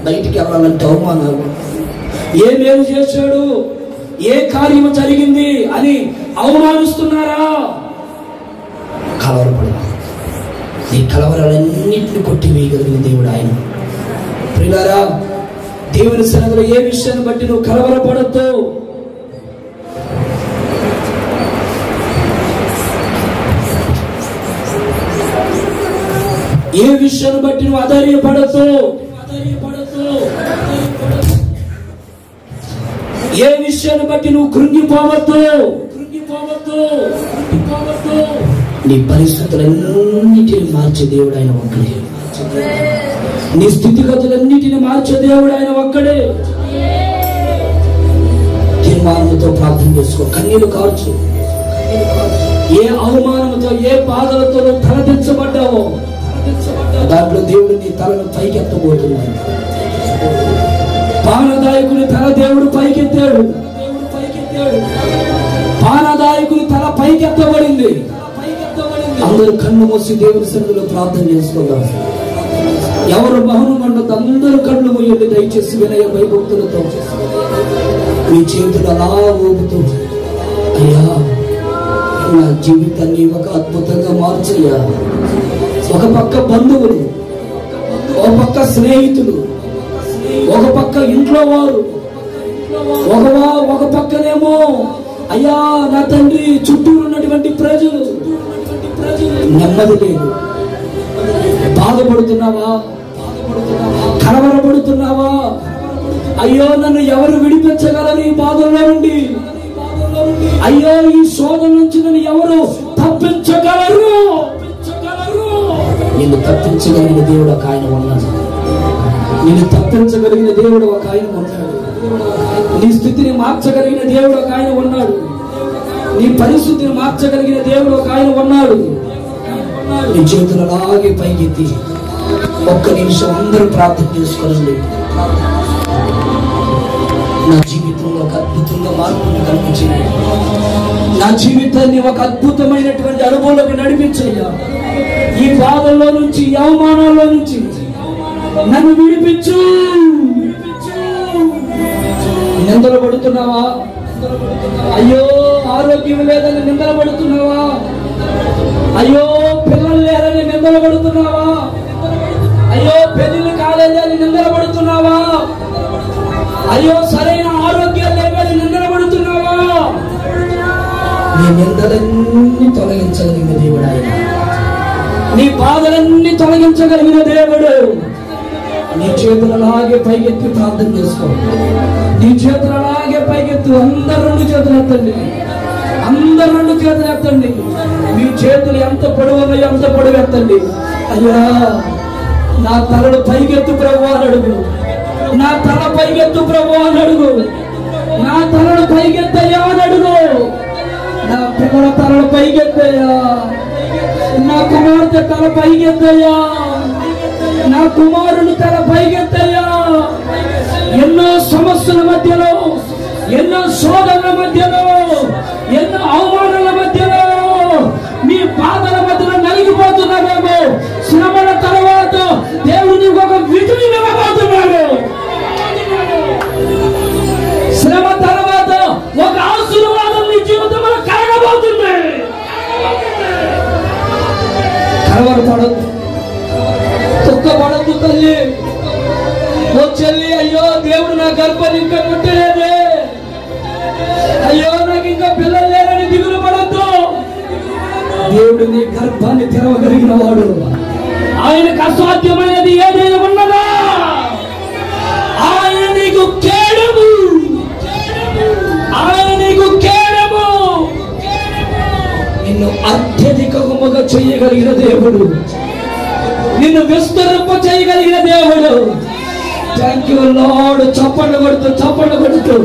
బయటికి వెళ్ళాలంటే అవమానాలు. ఏ మేలు చేశాడు, ఏ కార్యము జరిగింది అని అవమానిస్తున్నారా? కలవరపడదా. నీ కలవరాలన్నింటినీ కొట్టివేయగలిగిన దేవుడు ఆయన. ప్రియులారా, దేవుని సన్నిధిలో ఏ విషయాన్ని బట్టి నువ్వు కలవరపడద్దు. ఏ విషయాన్ని బట్టి నువ్వు అధైర్యపడద్దు. ఏ విషయాన్ని బట్టి నువ్వు కృంగిపోవద్దు. నీ పరిస్థితులన్నిటిని మార్చే దేవుడు ఆయన ఒక్కడే. నీ స్థితిగతులన్నిటిని మార్చే దేవుడు ఆయన ఒక్కడే. తీర్మానంతో ప్రార్థన చేసుకో, కన్నీరు కార్చు. ఏ అవమానంతో, ఏ బాధలతో నువ్వు తలదించబడ్డావో దాంట్లో దేవుడు నీ తలను పైకెత్తబోతున్నాడు. పానదాయకుని తల దేవుడు పైకెత్తాడు. పానదాయకుని తల పైకెత్తబడింది. అందరూ కన్ను మూసి దేవుని సన్నిధిలో ప్రార్థన చేసుకుందాం. ఎవరు మౌనం ఉండదు, అందరూ కళ్ళు మూయండి దయచేసి. వినయ భయభక్తులతో మీ చేతులు అలా ఊపుతూ, అయ్యా, నా జీవితాన్ని ఒక అద్భుతంగా మార్చయ్యా. ఒక పక్క బంధువులు, ఒక పక్క స్నేహితులు, ఒక పక్క ఇంట్లో వారు, ఒక పక్కనేమో అయ్యా నా తండ్రి చుట్టూ ఉన్నటువంటి ప్రజలు. నెమ్మది లేదు. బాధపడుతున్నావా? కలవరపడుతున్నావా? అయ్యో, నన్ను ఎవరు విడిపించగలరు ఈ బాధల్లో నుండి? అయ్యో, ఈ శోధన నుంచి నన్ను ఎవరు తప్పించగలరు? నిన్ను తప్పించగలిగిన దేవుడు ఒక ఆయన ఉన్నాడు. నిన్ను తప్పించగలిగిన దేవుడు ఒక ఆయన ఉన్నాడు. నీ స్థితిని మార్చగలిగిన దేవుడు ఒక ఆయన ఉన్నాడు. నీ పరిస్థితిని మార్చగలిగిన దేవుడు ఒక ఆయన ఉన్నాడు. నీ చేతులు అలాగే పైకెత్తి ఒక్క నిమిషం అందరూ ప్రార్థన చేసుకోండి. నా జీవితంలో ఒక అద్భుతంగా మార్పుని కల్పించింది. నా జీవితాన్ని ఒక అద్భుతమైనటువంటి అనుభవంలోకి నడిపించయ్యా. ఈ బాధల్లో నుంచి, ఈ అవమానాల్లో నుంచి నన్ను విడిపించు. నిందలు పడుతున్నావా? అయ్యో, ఆరోగ్యం లేదని నిందలు పడుతున్నావా? అయ్యో, పిల్లలు లేరని నిందలు పడుతున్నావా? అయ్యో, పెళ్లిళ్ళు కాలేదని నిందలు పడుతున్నావా? అయ్యో, సరైన ఆరోగ్యం లేదని నిందలు పడుతున్నావా? నీ నిందలన్నీ తొలగించగలిగిన దేవుడు ఆయన. నీ బాధలన్నీ తొలగించగలిగిన దేవుడు. నీ చేతులు అలాగే పైకెత్తి ప్రార్థన చేసుకో. నీ చేతులు అలాగే పైకెత్తు. అందరు రెండు చేతులు ఎత్తండి. అందరు రెండు చేతులు ఎత్తండి. మీ చేతులు ఎంత పొడవు ఉన్నాయో అంత పొడవు ఎత్తండి. అయ్యా, నా తలను పైకెత్తు ప్రభు అని అడుగు. నా తల పైకెత్తు ప్రభు అని అడుగు. నా తలను పైకెత్తయ్యా అని అడుగు. నా పిల్లల తలను పైకెత్తయ్యా. నా కుమార్తె తల పైకెత్తయ్యా. నా కుమారుని తల పైకెత్తయ్యా. ఎన్నో సమస్యల మధ్యలో, ఎన్నో శోధనల మధ్యలో, ఎన్నో అవమానాల మధ్యలో, మీ బాధల మధ్యలో నలిగిపోతున్నామేమో. శ్రమల తర్వాత దేవుని ఒక విధిని ఇవ్వబోతున్నాడు. శ్రమ తర్వాత ఒక ఆశీర్వాదం నీ జీవితంలో కలగబోతుంది. కలవరపడద్దు, దుఃఖపడద్దు తల్లి. ఓ చెల్లి, అయ్యో దేవుడు నా గర్భాన్ని ఇంకా ముట్టలేదే, అయ్యో నాకు ఇంకా పిల్లలు లేరని దిగులు పడద్దు. దేవుడు నీ గర్భాన్ని తెరవగలిగిన వాడు. ఆయనకు అసాధ్యమైనది ఏదైనా ఉన్నదా? ఆయన నీకు కేడము, ఆయన నీకు కేడము. నిన్ను అత్యధికముగా చేయగలిగిన దేవుడు, నిన్ను విస్తరింప చేయగలిగిన దేవుడు. Thank you lord. చప్పట్లు కొడుతూ, చప్పట్లు కొడుతూ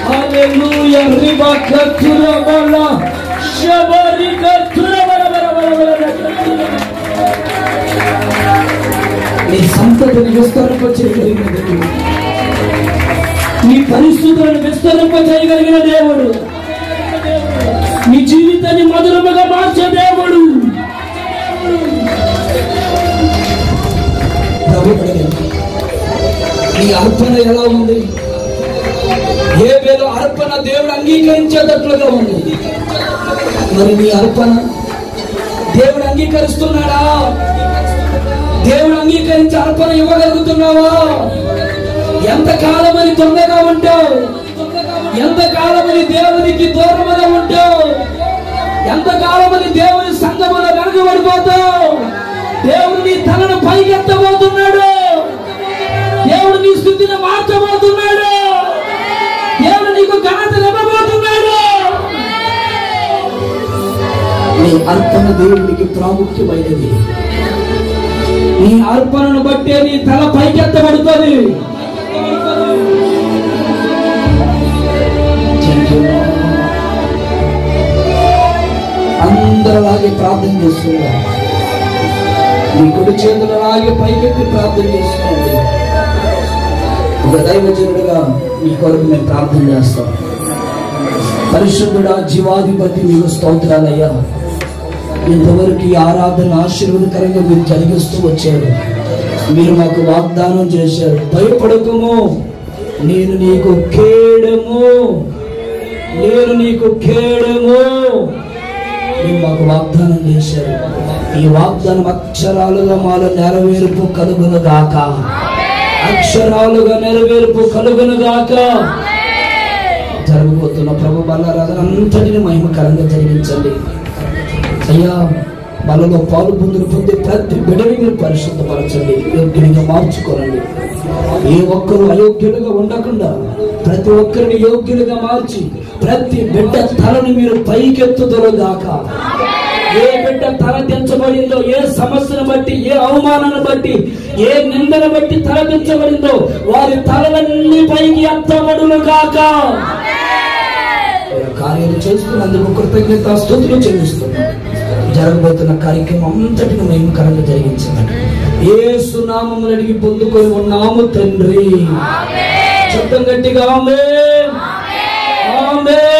హల్లెలూయా. రిబాక తురబల శబరిక తురబల. నీ సంతతిని విస్తరింప చేయగలిగిన దేవుడు, నీ పరిస్థితులను విస్తరింప చేయగలిగిన దేవుడు, నీ జీవితాన్ని మధురముగా మార్చే దేవుడు. నీ అర్పణ ఎలా ఉంది? ఏ వేళ అర్పణ దేవుడు అంగీకరించేటట్లుగా ఉంది. మరి నీ అర్పణ దేవుడు అంగీకరిస్తున్నాడా? దేవుడు అంగీకరించి అర్పణ ఇవ్వగలుగుతున్నావా? ఎంతకాలమని దొంగగా ఉంటావు? ఎంతకాలమని దేవునికి దూరముగా ఉంటావు? ఎంతకాలమని దేవుని సంఘములో వెనకబడిపోతావు? దేవుడు నీ తలను పైకెత్తబోతున్నాడు. దేవుడు నీ స్థితిని మార్చబోతున్నాడు. దేవుడు నీకు ఘనత ఇవ్వబోతున్నాడు. నీ అర్పణ దేవునికి ప్రాముఖ్యమైనది. నీ అర్పణను బట్టే నీ తల పైకెత్తబడుతుంది. అందరిలాగే ప్రార్థన చేస్తున్నా. నీ కుడి చేతులు అలాగే పైకెత్తి ప్రార్థన చేస్తున్నాడు. ఒక దైవజనుడిగా నీ కొరకు మేము ప్రార్థన చేస్తాం. పరిశుద్ధుడా, జీవాధిపతి, మీకు స్తోత్రాలయ్యా. ఇంతవరకు ఈ ఆరాధన ఆశీర్వాదకరంగా మీరు జరిగిస్తూ వచ్చారు. మీరు మాకు వాగ్దానం చేశారు, భయపడకము, నేను నీకు కేడము, నేను నీకు కేడము. మీరు మాకు వాగ్దానం చేశారు. ఈ వాగ్దానం అక్షరాలుగా మాలో నెరవేర్పు కలుగును గాక, అక్షరాలుగా నెరవేర్పు కలుగును గాక. జరగబోతున్న ప్రభు బలారాధన అంతటిని మహిమకరంగా జరిగించండి అయ్యా. మనలో పాలు పొందిన ప్రతి బిడ్డని మీరు పరిశుద్ధపరచండి, యోగ్యునిగా మార్చుకోనండి. ఏ ఒక్కరు అయోగ్యులుగా ఉండకుండా ప్రతి ఒక్కరిని యోగ్యులుగా మార్చి ప్రతి బిడ్డ తలను మీరు పైకెత్తుదరు దాకా. ఏ బిడ్డ తల దించబడిందో, ఏ సమస్యను బట్టి, ఏ అవమానాన్ని బట్టి, ఏ నిందను బట్టి తల దించబడిందో వారి తలలన్నీ పైకి ఎత్తబడును గాక. కార్యాలు చేస్తున్నందుకు కృతజ్ఞత స్తుతులు చెల్లిస్తున్నాం. జరగబోతున్న కార్యక్రమం అంతటిని మహిమకరంగా జరిగించండి. యేసు నామమున అడిగి పొందుకొని ఉన్నాము తండ్రి. శబ్దం గట్టిగా ఆమేన్, ఆమేన్.